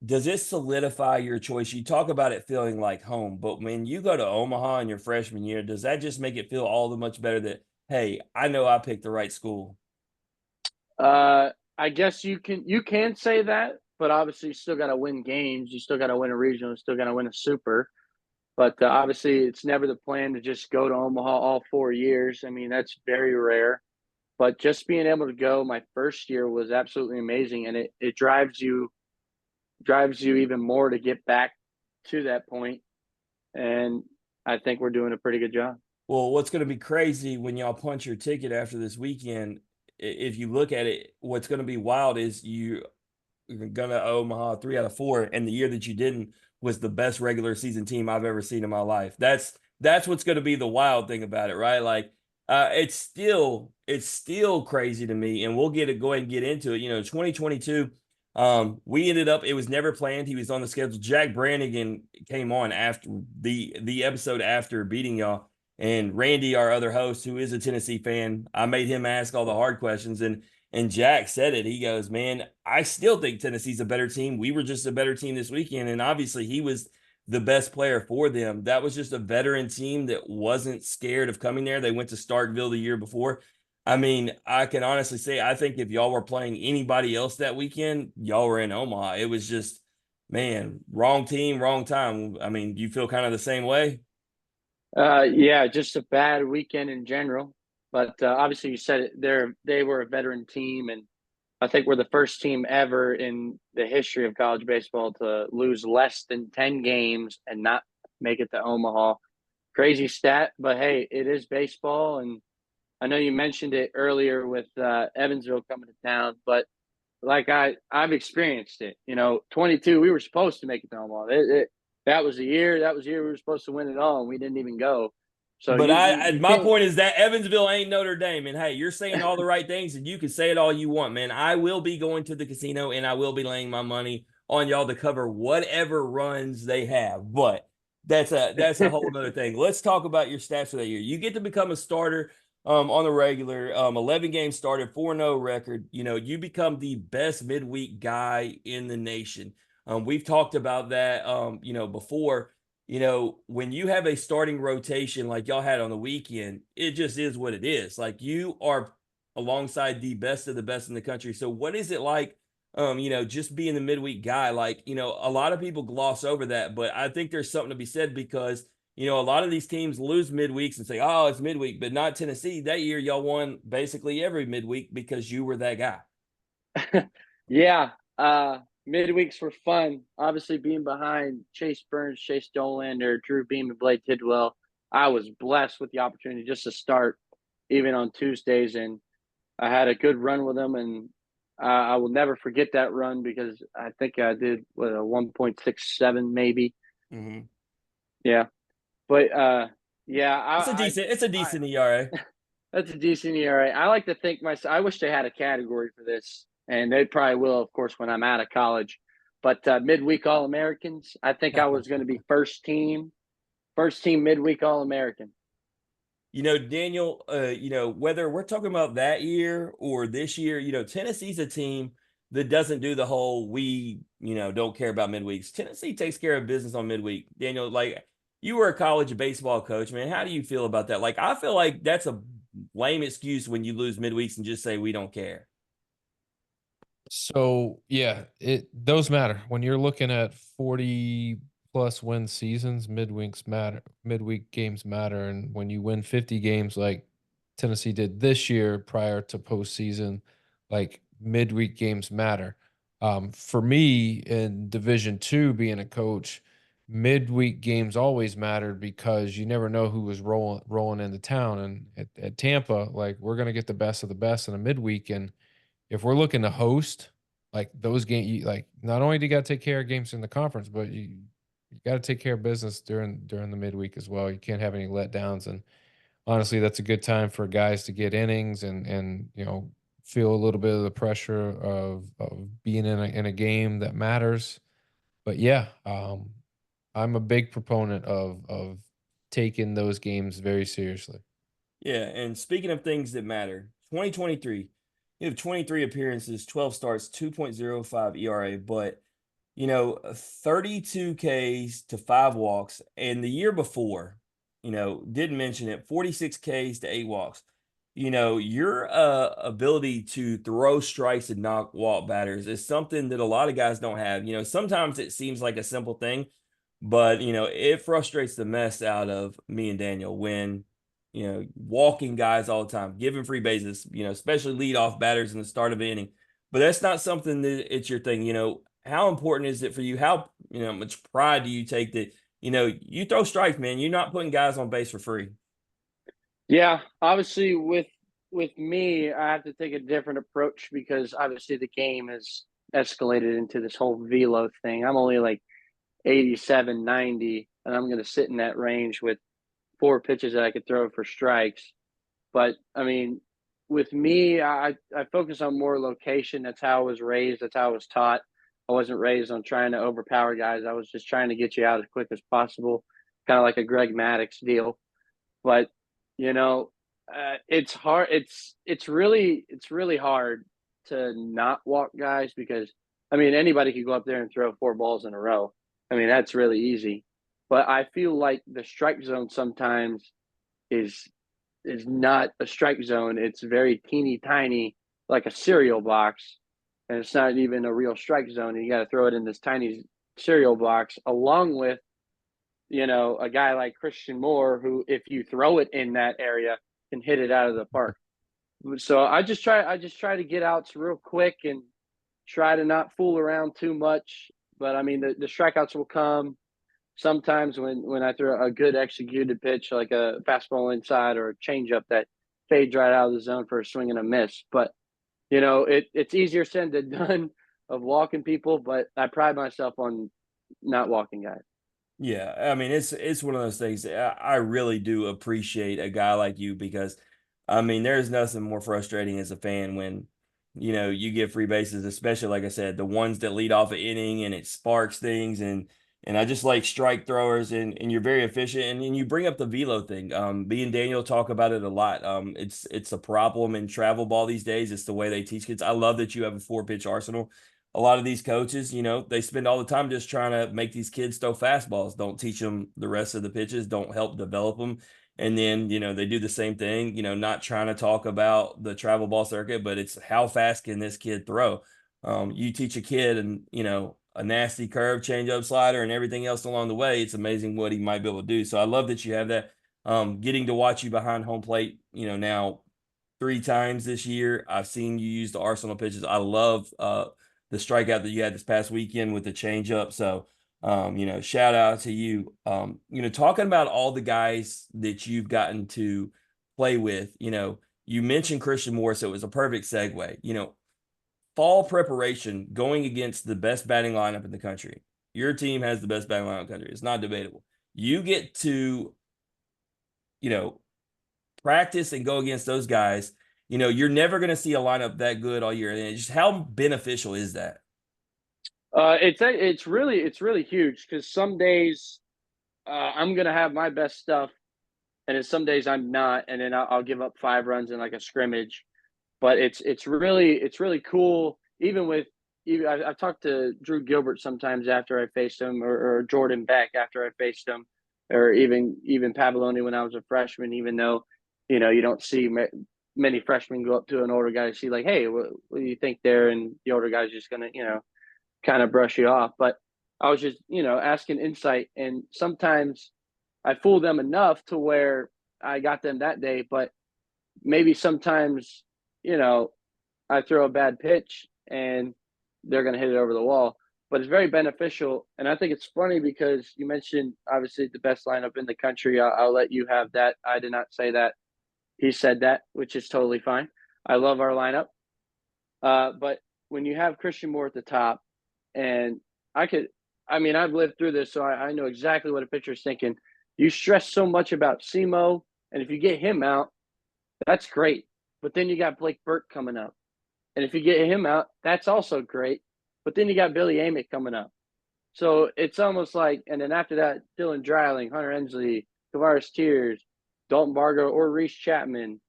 does it solidify your choice? You talk about it feeling like home, but when you go to Omaha in your freshman year, does that just make it feel all the much better that, hey, I know I picked the right school? I guess you can say that, but obviously you still got to win games. You still got to win a regional. You still got to win a super. But obviously, it's never the plan to just go to Omaha all 4 years. I mean, that's very rare. But just being able to go my first year was absolutely amazing, and it drives you even more to get back to that point. And I think we're doing a pretty good job. Well, what's going to be crazy when y'all punch your ticket after this weekend, if you look at it, what's going to be wild is you're going to Omaha 3 out of 4, and the year that you didn't was the best regular season team I've ever seen in my life. That's what's going to be the wild thing about it, right? Like, it's still crazy to me, and we'll go ahead and get into it. 2022. We ended up, it was never planned. He was on the schedule. Jack Brannigan came on after the episode after beating y'all. And Randy, our other host, who is a Tennessee fan, I made him ask all the hard questions. And Jack said it. He goes, man, I still think Tennessee's a better team. We were just a better team this weekend. And obviously he was the best player for them. That was just a veteran team that wasn't scared of coming there. They went to Starkville the year before. I mean, I can honestly say, I think if y'all were playing anybody else that weekend, y'all were in Omaha. It was just, man, wrong team, wrong time. I mean, you feel kind of the same way? Yeah, just a bad weekend in general. But obviously, you said it. They were a veteran team, and I think we're the first team ever in the history of college baseball to lose less than 10 games and not make it to Omaha. Crazy stat, but hey, it is baseball, and I know you mentioned it earlier with Evansville coming to town, but like I've experienced it. 22, we were supposed to make it to Omaha. That was the year. That was the year we were supposed to win it all, and we didn't even go. So But you my can't. point is that Evansville ain't Notre Dame. And hey, you're saying all the right things, and you can say it all you want, man. I will be going to the casino, and I will be laying my money on y'all to cover whatever runs they have. But that's a whole nother thing. Let's talk about your stats for that year. You get to become a starter on the regular, 11 games started, 4-0 record. You become the best midweek guy in the nation. We've talked about that before. When you have a starting rotation like y'all had on the weekend, it just is what it is. Like, you are alongside the best of the best in the country. So what is it like, just being the midweek guy? Like, a lot of people gloss over that, but I think there's something to be said because, a lot of these teams lose midweeks and say, oh, it's midweek, but not Tennessee. That year, y'all won basically every midweek because you were that guy. Yeah, midweeks were fun. Obviously, being behind Chase Burns, Chase Dolander, Drew Beam, and Blake Tidwell, I was blessed with the opportunity just to start even on Tuesdays, and I had a good run with them, and I will never forget that run because I think I did what, a 1.67 maybe. Mm-hmm. Yeah, but yeah, It's a I decent ERA. that's a decent ERA. I like to think myself. I wish they had a category for this, and they probably will, of course, when I'm out of college. But midweek All Americans, I think I was going to be first team midweek All American. Daniel, whether we're talking about that year or this year, Tennessee's a team that doesn't do the whole don't care about midweeks. Tennessee takes care of business on midweek. Daniel, like, you were a college baseball coach, man. How do you feel about that? Like, I feel like that's a lame excuse when you lose midweeks and just say we don't care. So yeah, those matter when you're looking at 40 plus win seasons. Midweek games matter, and when you win 50 games like Tennessee did this year prior to postseason, like midweek games matter. For me in Division II, being a coach, midweek games always mattered because you never know who was rolling into town. And at Tampa, like, we're gonna get the best of the best in a midweek, and if we're looking to host like those games, like, not only do you got to take care of games in the conference, but you got to take care of business during the midweek as well. You can't have any letdowns, and honestly, that's a good time for guys to get innings and feel a little bit of the pressure of being in a game that matters. But yeah, I'm a big proponent of taking those games very seriously. Yeah, and speaking of things that matter, 2023, You have 23 appearances, 12 starts, 2.05 ERA, but 32 Ks to 5 walks. And the year before, didn't mention it, 46 Ks to 8 walks. Your ability to throw strikes and knock walk batters is something that a lot of guys don't have. Sometimes it seems like a simple thing, but it frustrates the mess out of me and Daniel when walking guys all the time, giving free bases, especially leadoff batters in the start of the inning. But that's not something that it's your thing. How important is it for you? How much pride do you take that you throw strikes, man? You're not putting guys on base for free. Yeah, obviously with me, I have to take a different approach because obviously the game has escalated into this whole velo thing. I'm only like 87, 90, and I'm going to sit in that range with 4 pitches that I could throw for strikes. But I mean, with me, I focus on more location. That's how I was raised. That's how I was taught. I wasn't raised on trying to overpower guys. I was just trying to get you out as quick as possible, kind of like a Greg Maddux deal. But you know, it's hard. It's really hard to not walk guys because I mean anybody could go up there and throw 4 balls in a row. I mean that's really easy. But I feel like the strike zone sometimes is is not a strike zone. It's very teeny tiny, like a cereal box, and it's not even a real strike zone. And you got to throw it in this tiny cereal box, along with a guy like Christian Moore, who if you throw it in that area, can hit it out of the park. So I just try to get outs real quick and try to not fool around too much. But I mean, the strikeouts will come sometimes when I throw a good executed pitch like a fastball inside or a changeup that fades right out of the zone for a swing and a miss. But it's easier said than done of walking people, but I pride myself on not walking guys. Yeah, I mean it's one of those things. I really do appreciate a guy like you because, I mean, there's nothing more frustrating as a fan when you get free bases, especially like I said, the ones that lead off an inning and it sparks things and I just like strike throwers and you're very efficient and you bring up the velo thing. Me and Daniel talk about it a lot. It's a problem in travel ball these days. It's the way they teach kids. I love that you have a 4 pitch arsenal. A lot of these coaches, they spend all the time just trying to make these kids throw fastballs. Don't teach them the rest of the pitches, don't help develop them. And then, they do the same thing, not trying to talk about the travel ball circuit, but it's how fast can this kid throw? You teach a kid and, a nasty curve, changeup, slider, and everything else along the way. It's amazing what he might be able to do. So I love that you have that. Getting to watch you behind home plate, now 3 times this year. I've seen you use the Arsenal pitches. I love the strikeout that you had this past weekend with the changeup. So, shout out to you. Talking about all the guys that you've gotten to play with, you mentioned Christian Moore, so it was a perfect segue. Fall preparation going against the best batting lineup in the country. Your team has the best batting lineup in the country. It's not debatable. You get to, practice and go against those guys. You're never going to see a lineup that good all year. And just how beneficial is that? It's really huge because some days I'm gonna have my best stuff, and then some days I'm not, and then I'll give up 5 runs in like a scrimmage. But it's really cool. I've talked to Drew Gilbert sometimes after I faced him, or Jordan Beck after I faced him, or even Pavoloni when I was a freshman. Even though you don't see many freshmen go up to an older guy and see like, hey, what do you think there? And the older guy's just gonna kind of brush you off. But I was just asking insight, and sometimes I fool them enough to where I got them that day, but maybe sometimes you know, I throw a bad pitch and they're going to hit it over the wall. But it's very beneficial. And I think it's funny because you mentioned obviously the best lineup in the country. I'll let you have that. I did not say that. He said that, which is totally fine. I love our lineup. But when you have Christian Moore at the top, and I've lived through this, so I know exactly what a pitcher is thinking. You stress so much about SEMO, and if you get him out, that's great. But then you got Blake Burke coming up. And if you get him out, that's also great. But then you got Billy Amick coming up. So it's almost like, and then after that, Dylan Dreiling, Hunter Ensley, Tavares Tears, Dalton Bargo, or Reese Chapman,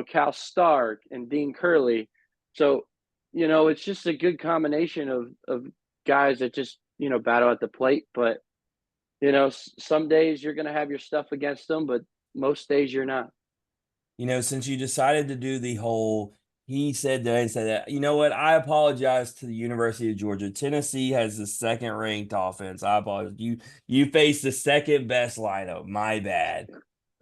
Cal Stark and Dean Curley. So, it's just a good combination of guys that just, battle at the plate. But, some days you're going to have your stuff against them, but most days you're not. Since you decided to do the whole he said that and said that, you know what? I apologize to the University of Georgia. Tennessee has the second ranked offense. I apologize. You faced the second best lineup. My bad.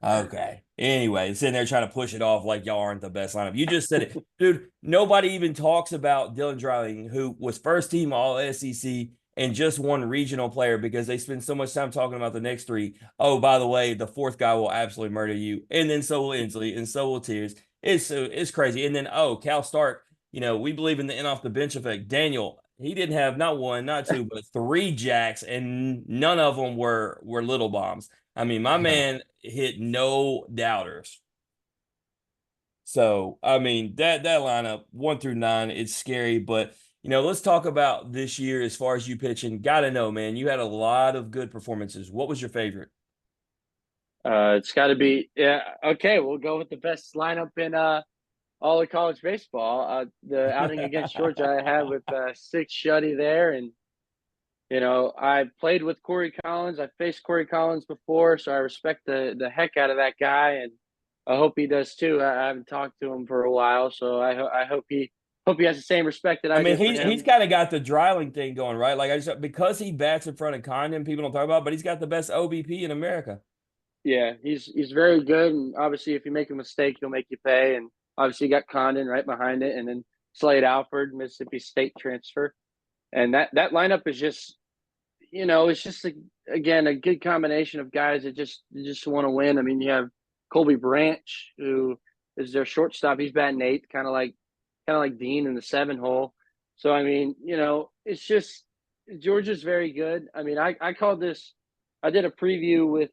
Okay. Anyway, sitting there trying to push it off like y'all aren't the best lineup. You just said it. Dude, nobody even talks about Dylan Dryling, who was first team all SEC and just one regional player because they spend so much time talking about the next three. Oh, by the way, the fourth guy will absolutely murder you. And then so will Inslee, and so will Tears. It's crazy. And then, Cal Stark, we believe in the in off the bench effect. Daniel, he didn't have not one, not two, but three jacks, and none of them were little bombs. I mean, my man hit no doubters. So, I mean, that lineup 1 through 9, it's scary. But let's talk about this year as far as you pitching. Got to know, man, you had a lot of good performances. What was your favorite? It's got to be, yeah. Okay, we'll go with the best lineup in all of college baseball. The outing against Georgia, I had with 6 shutty there, and I played with Corey Collins. I faced Corey Collins before, so I respect the heck out of that guy, and I hope he does too. I haven't talked to him for a while, so I hope he has the same respect that I I mean, do for he's him. kind of got the Dryling thing going, right? Like, I just because he bats in front of Condon, people don't talk about, but he's got the best OBP in America. Yeah, he's very good, and obviously, if you make a mistake, he'll make you pay. And obviously, you got Condon right behind it, and then Slade Alford, Mississippi State transfer, and that lineup is just, it's just again a good combination of guys that just want to win. I mean, you have Colby Branch, who is their shortstop. He's batting eighth, kind of like Dean in the 7 hole. So I mean, it's just Georgia's very good. I mean, I called this. I did a preview with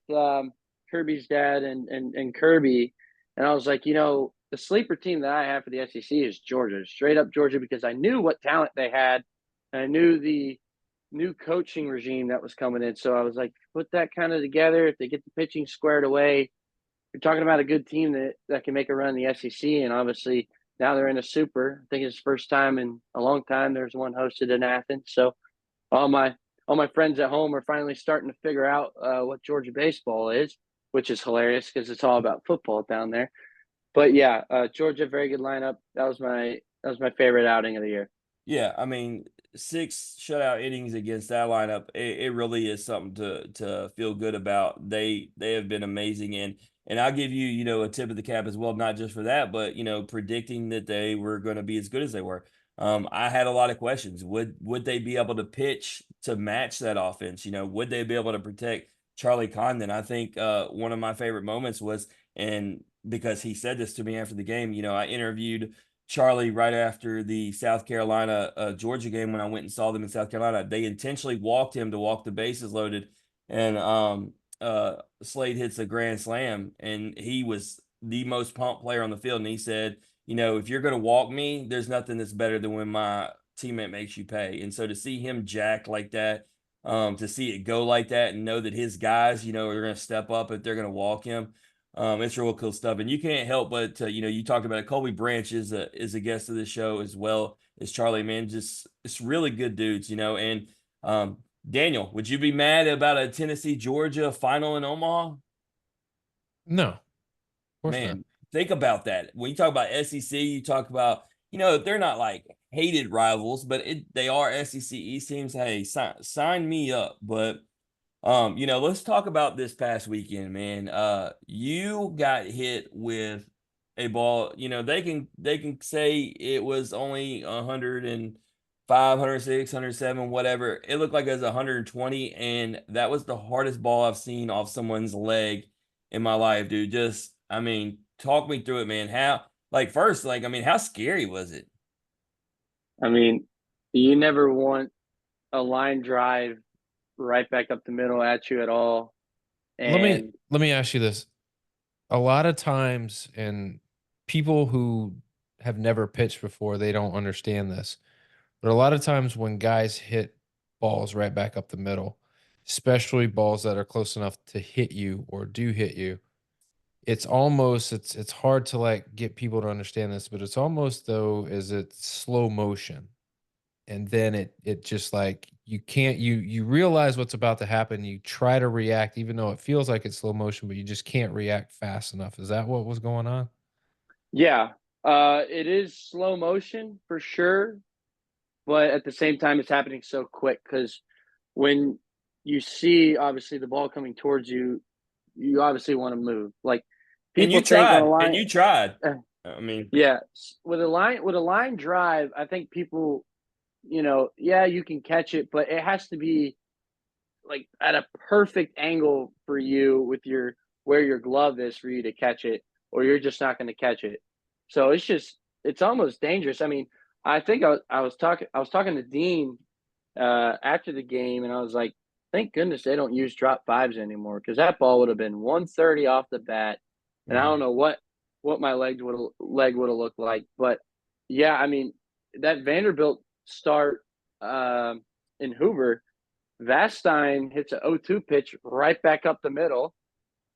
Kirby's dad and Kirby, and I was like, the sleeper team that I have for the SEC is Georgia, straight up Georgia, because I knew what talent they had, and I knew the new coaching regime that was coming in. So I was like, put that kind of together. If they get the pitching squared away, you're talking about a good team that can make a run in the SEC. And obviously now they're in a super. I think it's the first time in a long time there's one hosted in Athens. So all my friends at home are finally starting to figure out what Georgia baseball is, which is hilarious because it's all about football down there. But yeah, Georgia, very good lineup. That was my favorite outing of the year. Yeah, I mean, 6 shutout innings against that lineup, it really is something to feel good about. They have been amazing, and I'll give you, a tip of the cap as well, not just for that, but predicting that they were going to be as good as they were. I had a lot of questions. Would they be able to pitch to match that offense? Would they be able to protect Charlie Condon? I think one of my favorite moments was, and because he said this to me after the game, I interviewed Charlie right after the South Carolina Georgia game when I went and saw them in South Carolina. They intentionally walked him to walk the bases loaded, and Slade hits a grand slam, and he was the most pumped player on the field. And he said, if you're going to walk me, there's nothing that's better than when my teammate makes you pay. And so to see him jacked like that, to see it go like that, and know that his guys, are going to step up if they're going to walk him. It's real cool stuff, and you can't help but you talked about it. Colby Branch is a guest of the show as well as Charlie. Man, just it's really good dudes, And Daniel, would you be mad about a Tennessee Georgia final in Omaha? No, of course Man, not. think about that. When you talk about SEC, you talk about they're not like hated rivals, but they are SEC East teams. Hey, sign me up, but. Let's talk about this past weekend, man. You got hit with a ball. They can say it was only 105, 106, 107, whatever. It looked like it was 120, and that was the hardest ball I've seen off someone's leg in my life, dude. Just, I mean, talk me through it, man. How scary was it? I mean, you never want a line drive right back up the middle at you at all. And Let me ask you this. A lot of times, and people who have never pitched before, they don't understand this. But a lot of times when guys hit balls right back up the middle, especially balls that are close enough to hit you or do hit you, it's almost it's hard to like get people to understand this, but it's almost though is it slow motion. And then it just like you can't you realize what's about to happen. You try to react even though it feels like it's slow motion, but you just can't react fast enough. Is that what was going on? Yeah, it is slow motion for sure, but at the same time, it's happening so quick because when you see obviously the ball coming towards you, you obviously want to move. Like And you people think on a tried, and line, you tried. I mean, yeah, with a line drive, I think people, yeah, you can catch it, but it has to be like at a perfect angle for you with your where your glove is for you to catch it, or you're just not going to catch it. So it's almost dangerous. I mean, I think I was talking to Dean after the game, and I was like, thank goodness they don't use drop fives anymore because that ball would have been 130 off the bat, and I don't know what my leg would have looked like. But yeah, I mean that Vanderbilt start in Hoover, Vastine hits an 0-2 pitch right back up the middle,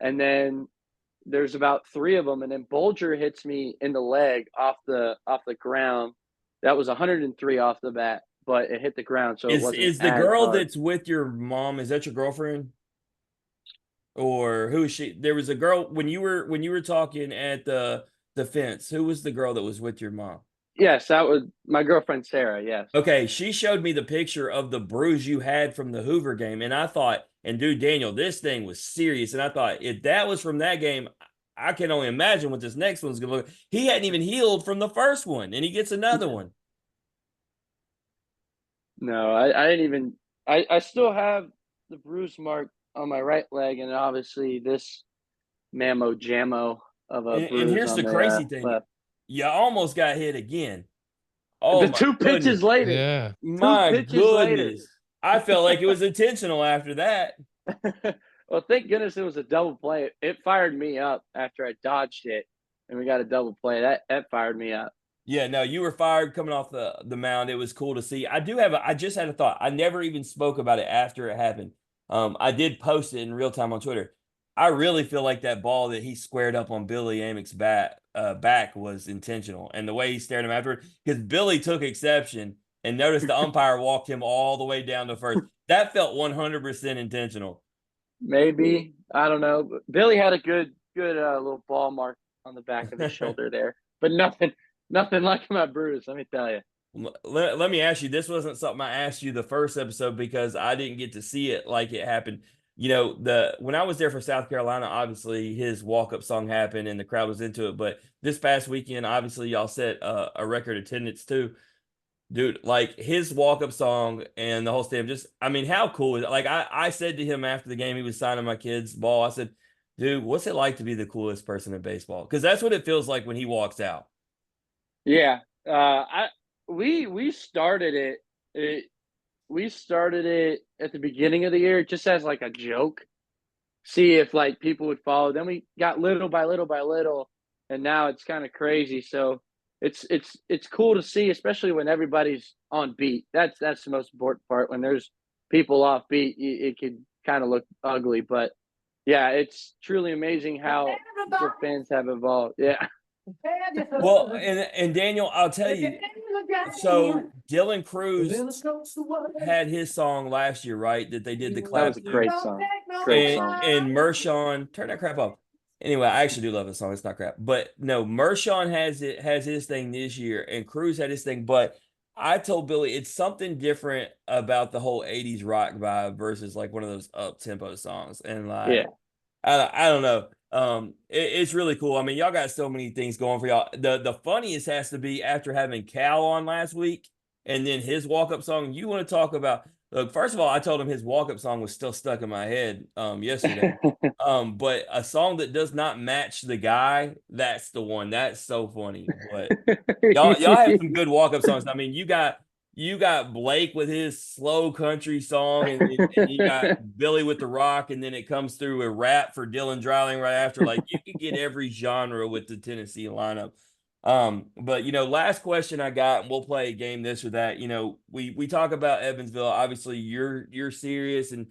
and then there's about three of them, and then Bolger hits me in the leg off the ground. That was 103 off the bat, but it hit the ground, so it wasn't is the as girl hard. that's with your mom, is that your girlfriend? Or who is she? There was a girl when you were talking at the fence. Who was the girl that was with your mom? Yes, that was my girlfriend Sarah. Yes. Okay, she showed me the picture of the bruise you had from the Hoover game, and I thought, and dude, Daniel, this thing was serious. And I thought, if that was from that game, I can only imagine what this next one's gonna look. He hadn't even healed from the first one, and he gets another one. No, I didn't even. I still have the bruise mark on my right leg, and obviously this mammo jammo of a And bruise here's on the the crazy thing: left. you almost got hit again. Oh The my two goodness, pitches later. Yeah. Two my pitches later. goodness! I felt like it was intentional after that. Well, thank goodness it was a double play. It fired me up after I dodged it, and we got a double play. That fired me up. Yeah, no, you were fired coming off the mound. It was cool to see. I just had a thought. I never even spoke about it after it happened. I did post it in real time on Twitter. I really feel like that ball that he squared up on Billy Amick's back was intentional, and the way he stared him afterward, because Billy took exception and noticed the umpire walked him all the way down to first. That felt 100% intentional. Maybe, I don't know. But Billy had a good little ball mark on the back of his shoulder there, but nothing like my bruise. Let me tell you. Let me ask you, this wasn't something I asked you the first episode because I didn't get to see it like it happened. You know, when I was there for South Carolina, obviously his walk-up song happened and the crowd was into it. But this past weekend, obviously y'all set a record attendance too. Dude, like his walk-up song and the whole stadium, just, I mean, how cool is it? Like I said to him after the game, he was signing my kid's ball. I said, dude, what's it like to be the coolest person in baseball? Because that's what it feels like when he walks out. Yeah, I we started it. We started it at the beginning of the year just as like a joke, see if like people would follow. Then we got little by little by little, and now it's kind of crazy. So it's cool to see, especially when everybody's on beat. That's the most important part. When there's people off beat, it could kind of look ugly. But yeah, it's truly amazing how the fans have evolved. Yeah. Well, and Daniel, I'll tell you, so Dylan Cruz had his song last year, right? That they did the That was clap a to. great song. Great song. And Mershon, turn that crap off. Anyway, I actually do love this song. It's not crap. But no, Mershon has his thing this year, and Cruz had his thing. But I told Billy it's something different about the whole 80s rock vibe versus like one of those up tempo songs. And Yeah. like I don't know. It's really cool. I mean, y'all got so many things going for y'all. The funniest has to be after having Cal on last week and then his walk-up song. You want to talk about, look, first of all, I told him his walk-up song was still stuck in my head yesterday. But a song that does not match the guy, that's the one. That's so funny. But y'all have some good walk-up songs. I mean, you got Blake with his slow country song, and you got Billy with the rock, and then it comes through a rap for Dylan Dreiling right after. Like you can get every genre with the Tennessee lineup. But last question I got, and we'll play a game this or that. We talk about Evansville. Obviously, you're serious, and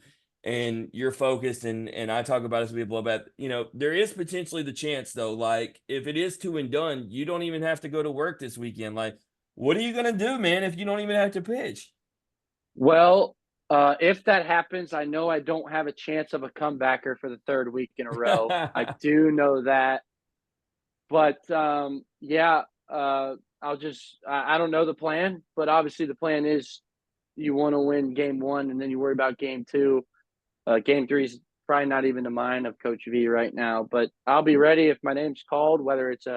and you're focused, and I talk about it as we blow back. There is potentially the chance though, like if it is 2 and done, you don't even have to go to work this weekend. Like, what are you gonna do, man, if you don't even have to pitch? Well, if that happens, I know I don't have a chance of a comebacker for the third week in a row. I do know that. But yeah, I don't know the plan, but obviously the plan is you want to win game one and then you worry about game two. Game three is probably not even the mind of Coach V right now, but I'll be ready if my name's called, whether it's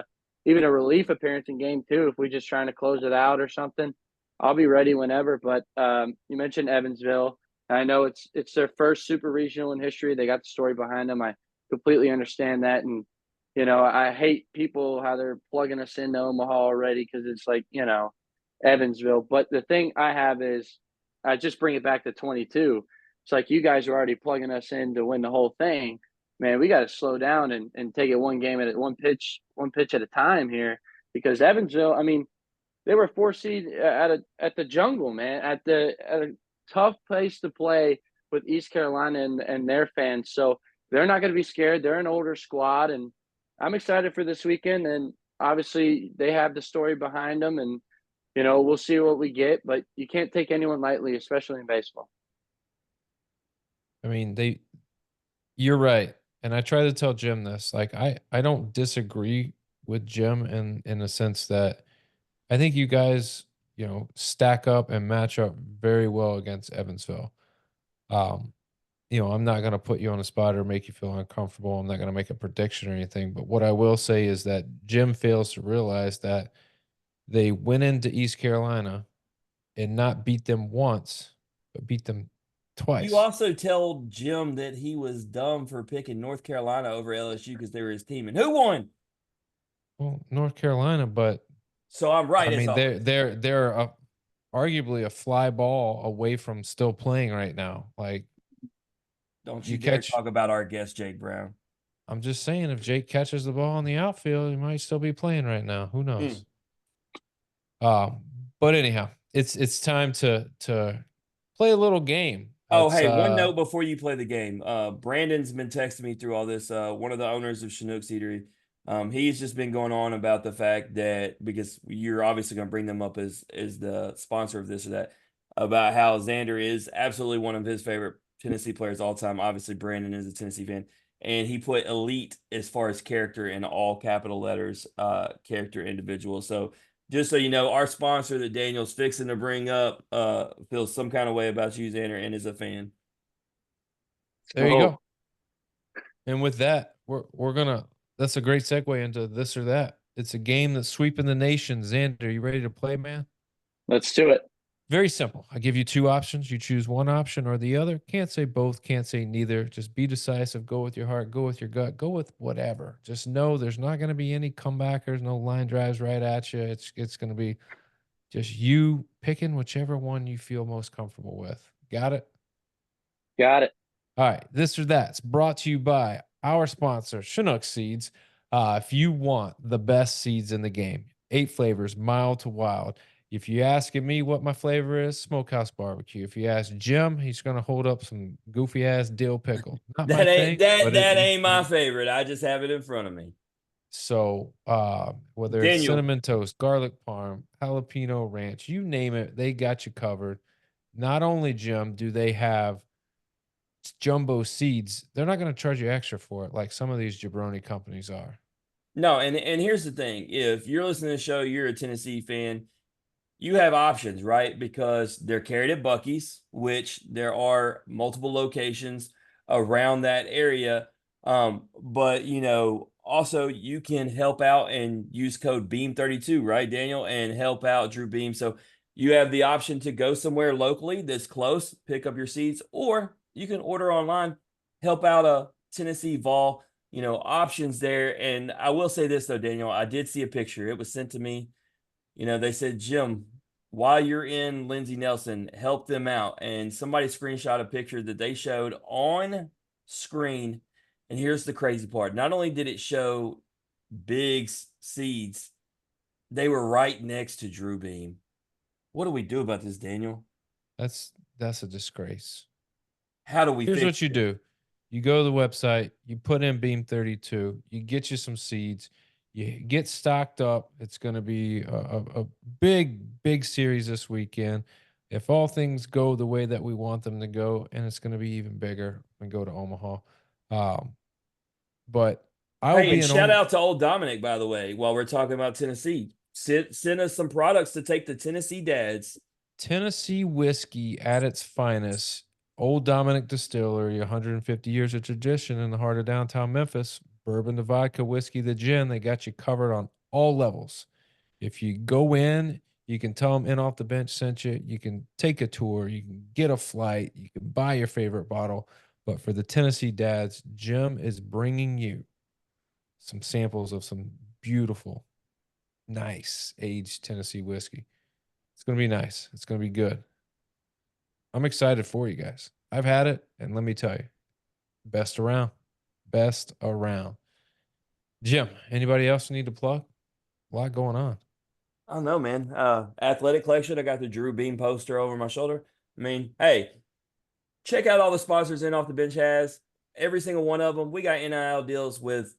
even a relief appearance in game two, if we're just trying to close it out or something. I'll be ready whenever. But you mentioned Evansville. I know it's their first super regional in history. They got the story behind them. I completely understand that, and I hate people how they're plugging us into Omaha already because it's like Evansville. But the thing I have is I just bring it back to 22. It's like you guys are already plugging us in to win the whole thing. Man, we got to slow down and take it one game at one pitch at a time here because Evansville, I mean, they were 4 seed at the Jungle, man, at a tough place to play with East Carolina and their fans. So they're not going to be scared. They're an older squad, and I'm excited for this weekend. And obviously, they have the story behind them, and we'll see what we get. But you can't take anyone lightly, especially in baseball. I mean, you're right. And I try to tell Jim this. Like, I don't disagree with Jim in the sense that I think you guys, stack up and match up very well against Evansville. Um, I'm not going to put you on the spot or make you feel uncomfortable. I'm not going to make a prediction or anything. But what I will say is that Jim fails to realize that they went into East Carolina and not beat them once, but beat them You twice. also told Jim that he was dumb for picking North Carolina over LSU because they were his team. And who won? Well, North Carolina, but So I'm right I as mean always. they're arguably a fly ball away from still playing right now. Like Don't you you dare catch talk about our guest, Jake Brown. I'm just saying if Jake catches the ball in the outfield, he might still be playing right now. Who knows? Um, but anyhow, it's time to play a little game. Oh, It's hey, one note before you play the game. Brandon's been texting me through all this. One of the owners of Chinook's Eatery. He's just been going on about the fact that because you're obviously going to bring them up as the sponsor of this or that, about how Zander is absolutely one of his favorite Tennessee players all time. Obviously, Brandon is a Tennessee fan, and he put elite as far as character in all capital letters, character individual. So just so you know, our sponsor that Daniel's fixing to bring up feels some kind of way about you, Xander, and is a fan. there you go. And with that, we're gonna that's a great segue into this or that. It's a game that's sweeping the nation. Xander, you ready to play, man? Let's do it. Very simple. I give you two options. You choose one option or the other. Can't say both, can't say neither. Just be decisive. Go with your heart. Go with your gut. Go with whatever. Just know there's not going to be any comebackers, no line drives right at you. It's going to be just you picking whichever one you feel most comfortable with. Got it? Got it. All right. This or that's brought to you by our sponsor, Chinook Seeds. If you want the best seeds in the game, 8 flavors, mild to wild. If you asking me what my flavor is, smokehouse barbecue. If you ask Jim, he's gonna hold up some goofy ass dill pickle. Not my That ain't thing, that but that ain't my favorite. I just have it in front of me. so whether it's Daniel, cinnamon toast, garlic parm, jalapeno ranch, you name it, they got you covered. Not only Jim, do they have jumbo seeds, they're not going to charge you extra for it like some of these jabroni companies are. no, and here's the thing: if you're listening to the show, you're a Tennessee fan, you have options, right? Because they're carried at Buc-ee's, which there are multiple locations around that area. But also you can help out and use code BEAM32, right, Daniel, and help out Drew Beam. So you have the option to go somewhere locally that's close, pick up your seats, or you can order online, help out a Tennessee Vol, options there. And I will say this though, Daniel, I did see a picture. It was sent to me. They said, Jim, while you're in Lindsey Nelson, help them out. And somebody screenshot a picture that they showed on screen. And here's the crazy part. Not only did it show big seeds, they were right next to Drew Beam. What do we do about this, Daniel? That's a disgrace. How do we Here's fix what you it? do. You go to the website, you put in Beam 32, you get you some seeds, you get stocked up. It's going to be a big, big series this weekend. If all things go the way that we want them to go, and it's going to be even bigger when we go to Omaha. Um, but I'll Hey, be and in shout Omaha. out to old Dominic, by the way, while we're talking about Tennessee. Send us some products to take the Tennessee dads. Tennessee whiskey at its finest. Old Dominic Distillery, 150 years of tradition in the heart of downtown Memphis. Bourbon to vodka, whiskey to gin. They got you covered on all levels. If you go in, you can tell them In Off the Bench sent you. You can take a tour. You can get a flight. You can buy your favorite bottle. But for the Tennessee dads, Jim is bringing you some samples of some beautiful, nice aged Tennessee whiskey. It's going to be nice. It's going to be good. I'm excited for you guys. I've had it, and let me tell you, best around. Best around. Jim, anybody else need to plug? A lot going on. I don't know, man. Athletic collection. I got the Drew Beam poster over my shoulder. I mean, hey, check out all the sponsors In Off the Bench has. Every single one of them. We got NIL deals with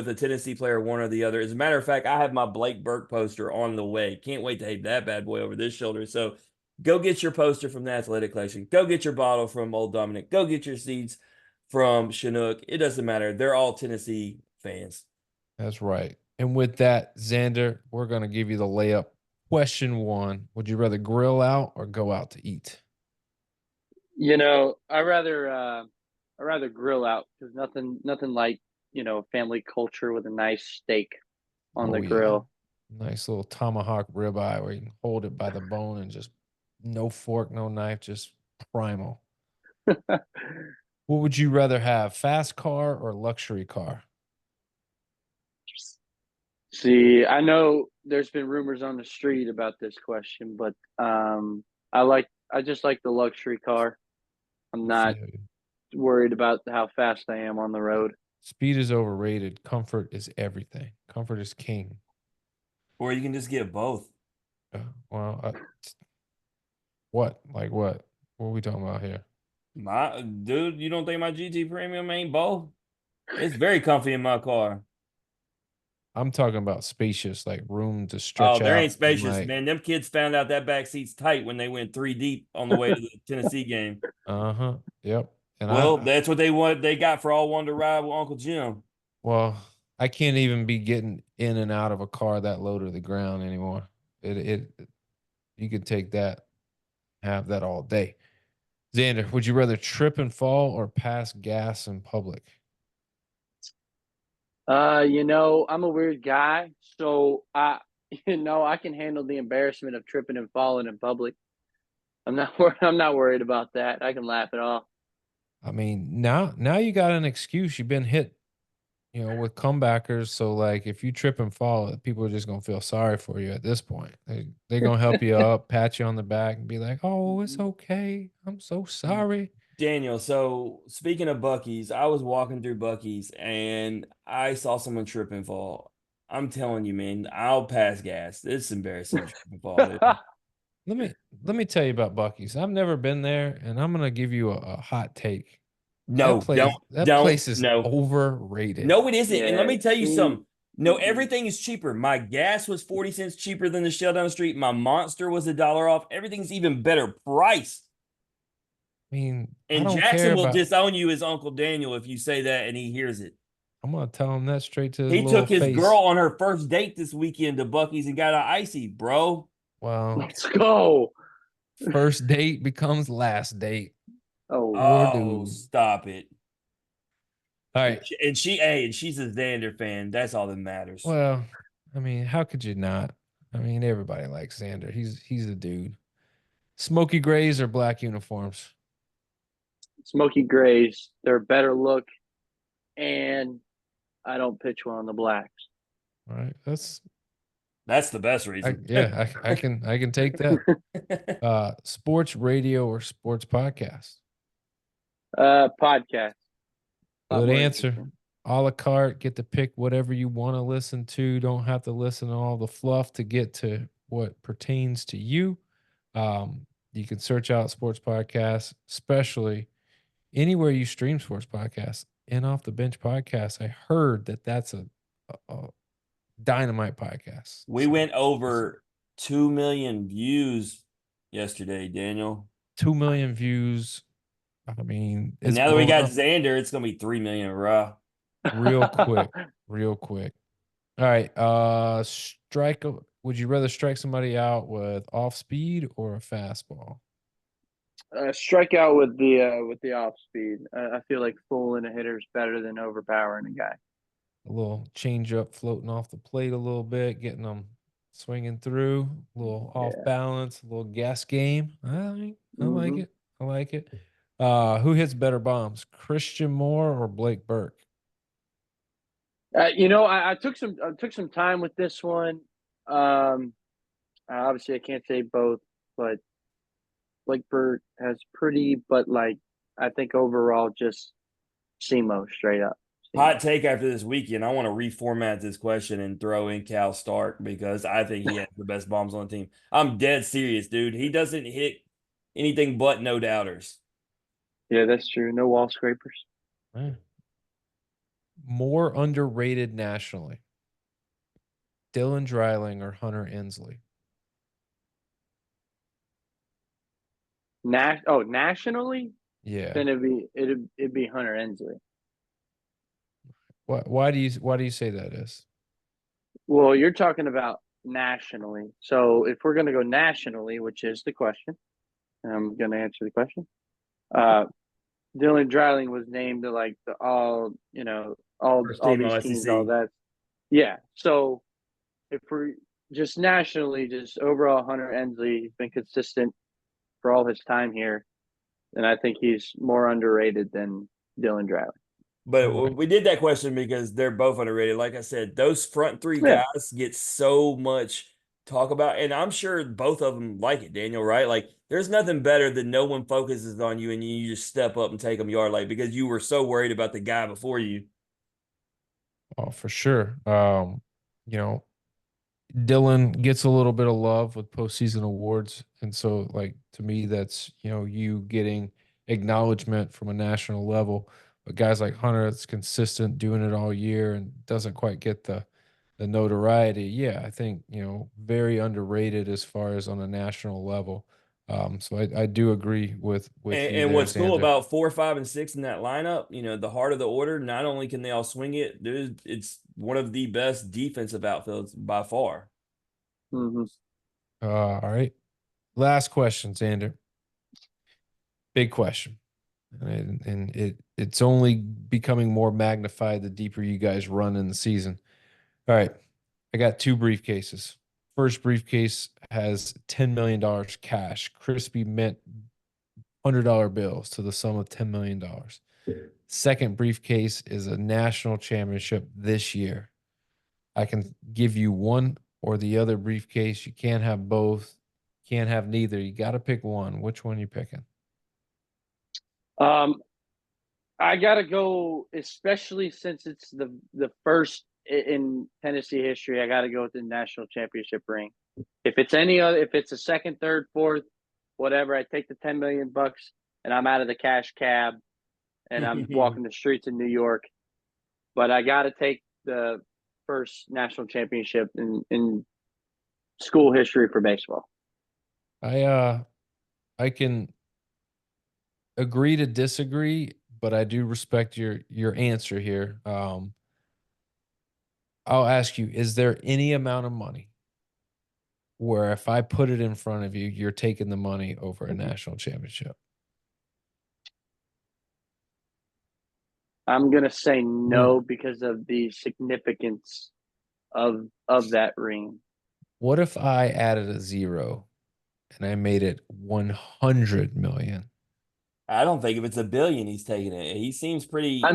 a Tennessee player, one or the other. As a matter of fact, I have my Blake Burke poster on the way. Can't wait to have that bad boy over this shoulder. So go get your poster from the Athletic Collection. Go get your bottle from Old Dominic. Go get your seeds from Chinook. It doesn't matter. They're all Tennessee fans. That's right. And with that, Xander, we're going to give you the layup. Question one. Would you rather grill out or go out to eat? I rather grill out because nothing like family culture with a nice steak on Oh, the yeah. grill. Nice little tomahawk ribeye where you can hold it by the bone and just no fork, no knife, just primal. What would you rather have, fast car or luxury car? See, I know there's been rumors on the street about this question, but I just like the luxury car. I'm I feel not you. worried about how fast I am on the road. Speed is overrated. Comfort is everything. Comfort is king. Or you can just get both. Well, what? Like what? What are we talking about here? My dude, you don't think my GT Premium ain't both? It's very comfy in my car. I'm talking about spacious, like room to Oh, stretch there ain't out and spacious, like, man. Them kids found out that back seat's tight when they went 3 deep on the way to the Tennessee game. uh-huh. Yep. And Well, that's what they want. They got for all one to ride with Uncle Jim. well, I can't even be getting in and out of a car that low to the ground anymore. You could take that, have that all day. Xander, would you rather trip and fall or pass gas in public? I'm a weird guy, so I can handle the embarrassment of tripping and falling in public. I'm not worried about that. I can laugh it off. I mean, now you got an excuse. You've been hit, with comebackers. So like if you trip and fall, people are just gonna feel sorry for you at this point. They're gonna help you up, pat you on the back, and be like, "Oh, it's okay. I'm so sorry." Daniel, so speaking of Bucky's, I was walking through Bucky's and I saw someone trip and fall. I'm telling you, man, I'll pass gas. It's embarrassing to trip and fall, dude. Let me tell you about Bucky's. I've never been there, and I'm gonna give you a hot take. That No, place that don't, place is no. overrated. No, it isn't. And let Yeah, me tell you see, something. No, everything is cheaper. My gas was 40 cents cheaper than the Shell down the street. My Monster was $1 off. Everything's even better priced. I mean, I And don't Jackson care will about. disown you as Uncle Daniel if you say that and he hears it. I'm gonna tell him that straight to his He little took his girl face. on her first date this weekend to Bucky's and got an icy, bro. Well, let's go. first date becomes last date. Oh, Poor Oh, dude. stop it. All And right. she's a Xander fan. That's all that matters. Well, I mean, how could you not? I mean, everybody likes Xander. He's a dude. Smoky grays or black uniforms? Smoky Grays, they're a better look, and I don't pitch well on the blacks. All right. That's the best reason. I can take that. Sports radio or sports podcast? Podcast. A lot Good more answer. interesting. A la carte, get to pick whatever you want to listen to. Don't have to listen to all the fluff to get to what pertains to you. You can search out sports podcasts, especially anywhere you stream sports podcasts and Off the Bench podcast, I heard that that's a dynamite podcast. We So, went over 2 million views yesterday, Daniel. 2 million views. I mean, And it's now that we blowing got up Zander, it's gonna be 3 million raw. real quick. Real quick. All right. Would you rather strike somebody out with off speed or a fastball? Strike out with the off speed. I feel like fooling a hitter is better than overpowering a guy. A little change up floating off the plate a little bit, getting them swinging through, a little off Yeah. balance, a little gas game. I like Mhm. it. I like it. Who hits better bombs, Christian Moore or Blake Burke? I took some time with this one. Obviously, I can't say both, but Blake Burke has pretty, but like I think overall just SEMO straight up. SEMO. Hot take after this weekend. I want to reformat this question and throw in Cal Stark because I think he has the best bombs on the team. I'm dead serious, dude. He doesn't hit anything but no doubters. Yeah, that's true. No wall scrapers. More underrated nationally, Dylan Dreiling or Hunter Ensley? Nationally, Yeah. then it'd be Hunter Ensley. Why do you say that is? Well, you're talking about nationally. So if we're gonna go nationally, which is the question, and I'm gonna answer the question. Dylan Dreiling was named to like the all First team these all teams, SEC. all that. Yeah. So if we're just nationally, just overall, Hunter Ensley, he's been consistent for all his time here, and I think he's more underrated than Dylan Dreiling. But we did that question because they're both underrated. Like I said, those front three Yeah. guys get so much talk about, and I'm sure both of them like it, Daniel, right? Like, there's nothing better than no one focuses on you and you just step up and take them yard late because you were so worried about the guy before you. Oh, for sure. You know, Dylan gets a little bit of love with postseason awards. And so, like, to me, that's, you getting acknowledgement from a national level. But guys like Hunter, that's consistent, doing it all year and doesn't quite get the notoriety. Yeah, I think, very underrated as far as on a national level. So I do agree with you And there, what's cool Xander. about 4, 5, and 6 in that lineup, the heart of the order, not only can they all swing it, it's one of the best defensive outfields by far. Mm-hmm. All right. Last question, Xander. Big question. And it's only becoming more magnified the deeper you guys run in the season. All right. I got 2 briefcases. First briefcase has $10 million cash, crispy mint $100 bills to the sum of $10 million. Second briefcase is a national championship this year. I can give you one or the other briefcase. You can't have both. Can't have neither. You got to pick one. Which one you picking? I gotta go, especially since it's the first in Tennessee history. I gotta go with the national championship ring. If it's any other, if it's a second, third, fourth, whatever, I take the $10 million and I'm out of the cash cab and I'm walking the streets in New York. But I gotta take the first national championship in school history for baseball. I can agree to disagree, but I do respect your answer here. I'll ask you, is there any amount of money where if I put it in front of you, you're taking the money over a national championship? I'm gonna say no because of the significance of that ring. What if I added a 0 and I made it 100 million? I don't think if it's $1 billion, he's taking it. He seems pretty. I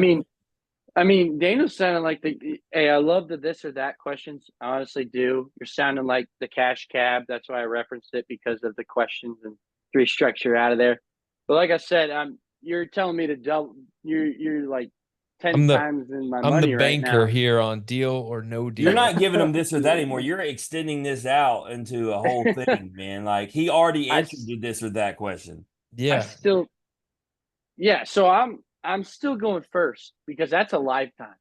mean, Daniel's sounding like hey, I love the this or that questions. I honestly do. You're sounding like the cash cab. That's why I referenced it because of the questions and 3 strikes you're out of there. But like I said, you're telling me to double. You're like 10 times in my I'm money the right banker now. here on deal or no deal. You're not giving him this or that anymore. You're extending this out into a whole thing, man. Like, he already answered you this or that question. Yeah. Yeah, so I'm still going first because that's a lifetime.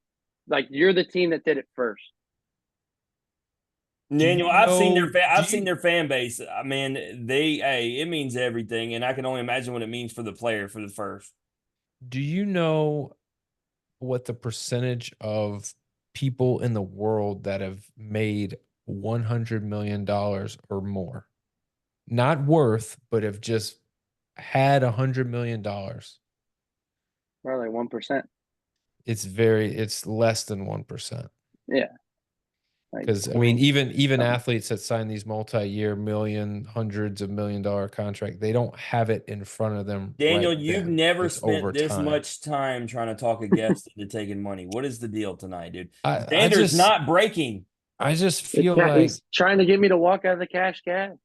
Like you're the team that did it first. Do Daniel, you know? Do I've seen you their fan base. I mean, it means everything, and I can only imagine what it means for the player for the first. do you know what the percentage of people in the world that have made $100 million or more, not worth, but have just had $100 million? Probably 1%. It's less than 1%. Yeah, like Because I mean, point even something. athletes that sign these multi-year million, hundreds of $1 million contract, they don't have it in front of them right Daniel, you've then. never It's over spent this time. much time trying to talk a guest into taking money. What is the deal tonight, dude? I I Xander's just not breaking. I just The feel cat, like he's trying to get me to walk out of the cash cab.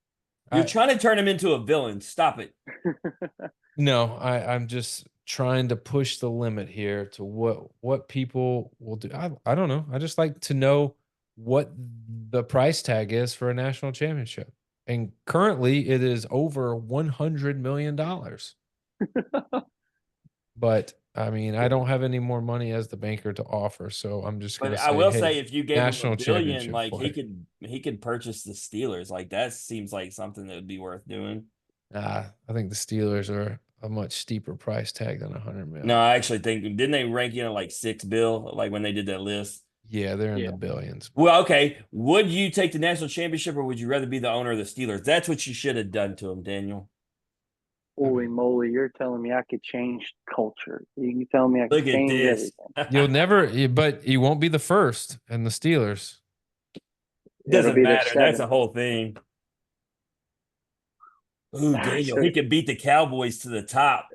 You're I trying to turn him into a villain. Stop it. no, I'm just trying to push the limit here to what people will do. I don't know. I just like to know what the price tag is for a national championship. And currently it is over $100 million. But I mean, I don't have any more money as the banker to offer, so I'm just But gonna I say, will hey, say, if you gave him a national billion, championship like flag. he could purchase the Steelers. Like that seems like something that would be worth doing. I think the Steelers are a much steeper price tag than 100 No, mil. I actually think didn't they rank you at like 6 bill, like when they did that list? Yeah, they're in Yeah, the billions. Well, okay. Would you take the national championship or would you rather be the owner of the Steelers? That's what you should have done to him, Daniel. I holy mean, moly! You're telling me I could change culture? You telling me I could Look at change this. everything? you'll never, but you won't be the first in the Steelers. It'll Doesn't be their matter. That's a seventh. whole thing. Ooh, Daniel, So, he could beat the Cowboys to the top.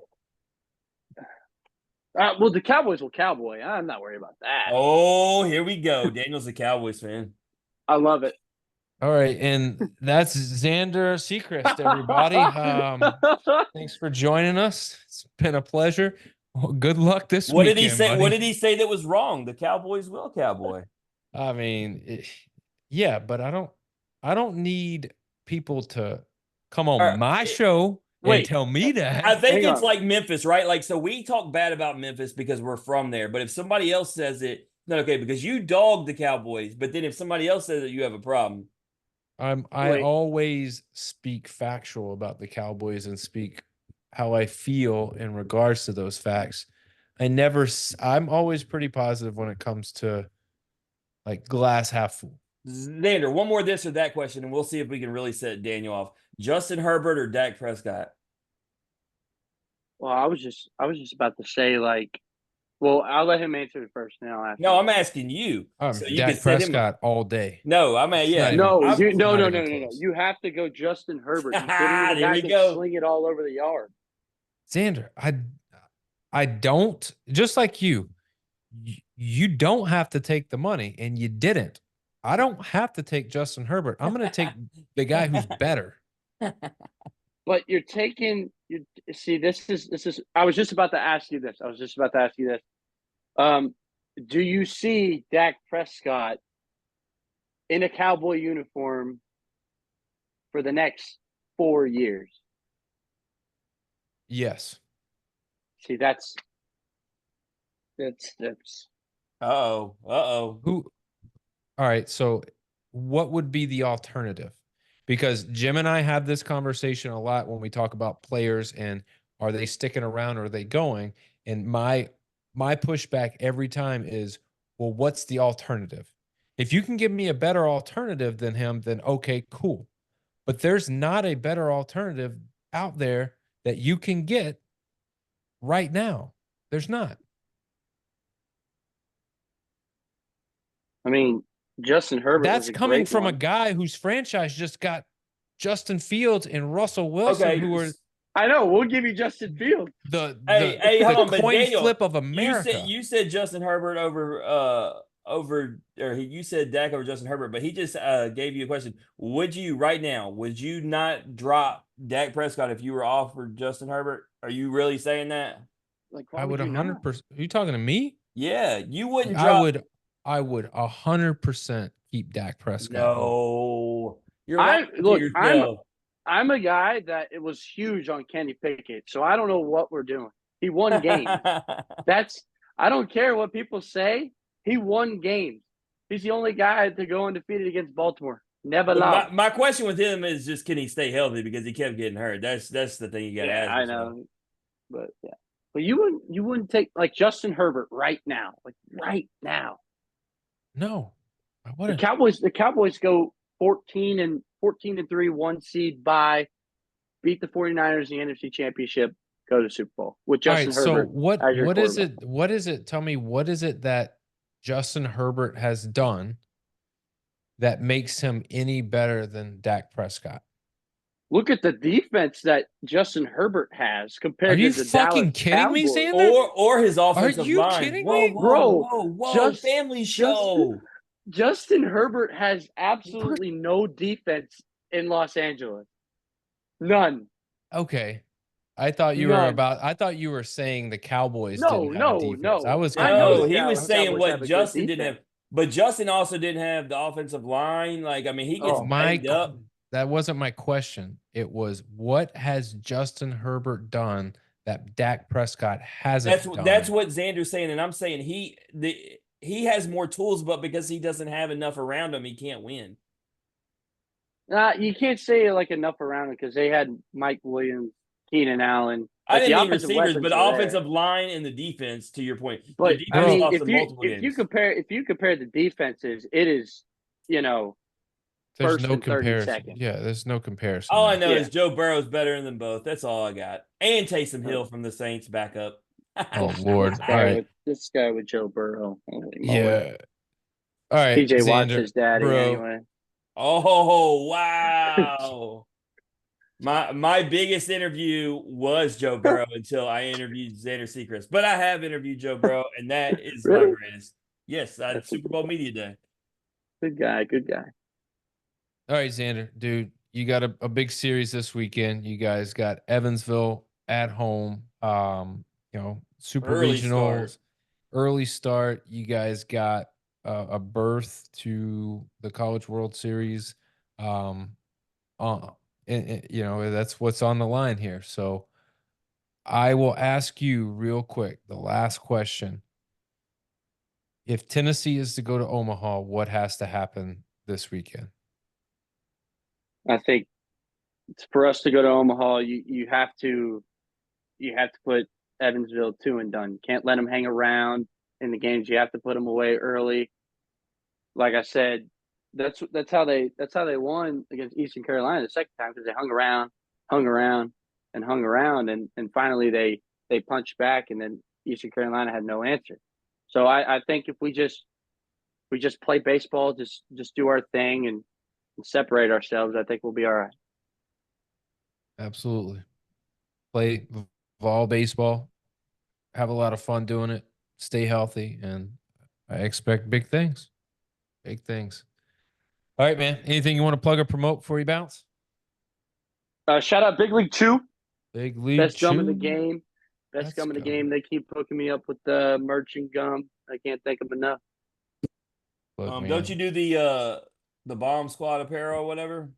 well, the Cowboys will cowboy. I'm not worried about that. Oh, here we go. Daniel's a Cowboys fan. I love it. All right, and that's Zander Sechrist, everybody. Thanks for joining us. It's been a pleasure. Well, good luck this What did he weekend, say? What buddy. did he say that was wrong? The Cowboys will cowboy. I mean, yeah, but I don't need people to come All on right. my show and Wait, tell me I that. think Hang it's on. like Memphis, right? Like, so we talk bad about Memphis because we're from there. But if somebody else says it, not okay because you dog the Cowboys. But then if somebody else says it, you have a problem. I Wait, always speak factual about the Cowboys and speak how I feel in regards to those facts. I'm always pretty positive when it comes to like glass half full. Xander, one more this or that question, and we'll see if we can really set Daniel off. Justin Herbert or Dak Prescott? well, I was just about to say like, well, I'll let him answer it first. Now after No, you. I'm asking you, so you can Dak set him up. Prescott all day. No, I mean, It's yeah, not even No, I'm. you it's no not no even no no no. close. You have to go Justin Herbert. You kidding me? The There guy we can go. sling it all over the yard. Xander, I don't, just like you don't have to take the money and you didn't. I don't have to take Justin Herbert. I'm going to take the guy who's better. But you're taking you see this is I was just about to ask you this. I was just about to ask you this. Um, do you see Dak Prescott in a cowboy uniform for the next 4 years? Yes. See, that's Uh-oh. Uh-oh. Who All right, so what would be the alternative? Because Jim and I have this conversation a lot when we talk about players and are they sticking around or are they going? And my pushback every time is, well, what's the alternative? If you can give me a better alternative than him, then okay, cool. But there's not a better alternative out there that you can get right now. There's not. I mean, Justin Herbert was That's a coming great from a one. guy whose franchise just got Justin Fields and Russell Wilson, Okay. who are I know. We'll give you Justin Fields. Hey, hold the on, but coin Daniel, flip of America. you said Justin Herbert you said Dak over Justin Herbert, but he just gave you a question. Would you right now, would you not drop Dak Prescott if you were offered Justin Herbert? Are you really saying that? Like, why I would would you not? 100%. Are you talking to me? Yeah, you wouldn't I drop. would I would 100% keep Dak Prescott over. No. You're lying I to look. I'm yourself. I'm a guy that it was huge on Kenny Pickett, so I don't know what we're doing. He won games. I don't care what people say. He won games. He's the only guy to go undefeated against Baltimore. Never lost. My question with him is just, can he stay healthy, because he kept getting hurt. That's the thing you got to Yeah, ask I yourself. know. But yeah. But you wouldn't take like Justin Herbert right now. Like right now. No, I The wouldn't. Cowboys go 14-3, 1 seed bye, beat the 49ers in the NFC Championship, go to Super Bowl with All Justin right, so Herbert. what is it? What is it? Tell me, what is it that Justin Herbert has done that makes him any better than Dak Prescott? Look at the defense that Justin Herbert has Are compared you to the fucking Dallas kidding me, Cowboys. Zander? Or his offensive you line. kidding Whoa, me? whoa, Bro, whoa, whoa! Family show. Justin Herbert has absolutely no defense in Los Angeles. None. Okay. I thought you were saying the Cowboys didn't have a defense. I was I know No, the he was Dallas saying Cowboys what have a good Justin didn't defense. have, but Justin also didn't have the offensive line. Like, I mean, he gets Oh. banged up. That wasn't my question. It was, what has Justin Herbert done that Dak Prescott hasn't done? That's what Zander's saying, and I'm saying he has more tools, but because he doesn't have enough around him, he can't win. You can't say like enough around it because they had Mike Williams, Keenan Allen. I Like, didn't the mean offensive receivers, weapons but are offensive there. line and the defense. To your point, the But defense I mean, lost if him you multiple games. if you compare the defenses, it is, There's first no and 30 comparison. seconds. Yeah, there's no comparison. All I there. know Yeah. is Joe Burrow's better than them both. That's all I got. And Taysom Hill from the Saints back up. Oh Lord! All right. This guy with Joe Burrow. Holy moly. Yeah. All right, TJ Watt's Xander, his daddy bro. anyway. Oh wow! My biggest interview was Joe Burrow until I interviewed Zander Sechrist. But I have interviewed Joe Burrow, and that is my Really? greatest. Yes, I had Super Bowl Media Day. Good guy. Good guy. All right, Xander, dude, you got a big series this weekend. You guys got Evansville at home. Super Early regionals, start. early start. You guys got a berth to the College World Series. That's what's on the line here. So I will ask you real quick, the last question. If Tennessee is to go to Omaha, what has to happen this weekend? I think for us to go to Omaha, you have to put Evansville 2 and done. You can't let them hang around in the games. You have to put them away early. Like I said, that's how they won against Eastern Carolina the second time, because they hung around, and finally they punched back, and then Eastern Carolina had no answer. So I think if we just play baseball, just do our thing and separate ourselves, I think we'll be all right. Absolutely. Play vol baseball, have a lot of fun doing it, stay healthy, and I expect big things. Big things. All right, man. Anything you want to plug or promote before you bounce? Shout out Big League Chew. Big League Best Chew. gum in the game. Best Let's gum in the go. game. They keep hooking me up with the merch and gum. I can't thank them enough. Look, Don't you do the bomb squad apparel or whatever?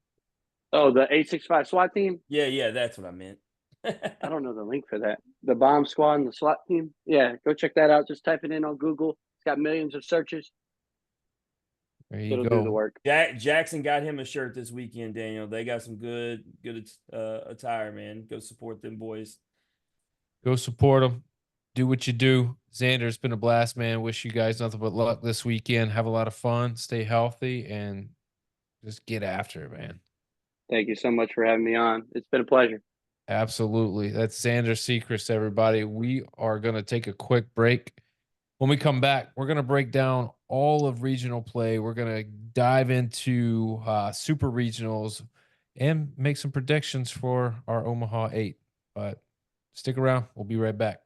Oh, the 865 SWAT team? Yeah, that's what I meant. I don't know the link for that. The bomb squad and the SWAT team? Yeah, go check that out. Just type it in on Google. It's got millions of searches. There you It'll go. do the work. Jackson got him a shirt this weekend, Daniel. They got some good attire, man. Go support them boys. Go support them. Do what you do. Xander, it's been a blast, man. Wish you guys nothing but luck this weekend. Have a lot of fun. Stay healthy and just get after it, man. Thank you so much for having me on. It's been a pleasure. Absolutely. That's Zander Sechrist, everybody. We are going to take a quick break. When we come back, we're going to break down all of regional play. We're going to dive into super regionals and make some predictions for our Omaha 8. But stick around. We'll be right back.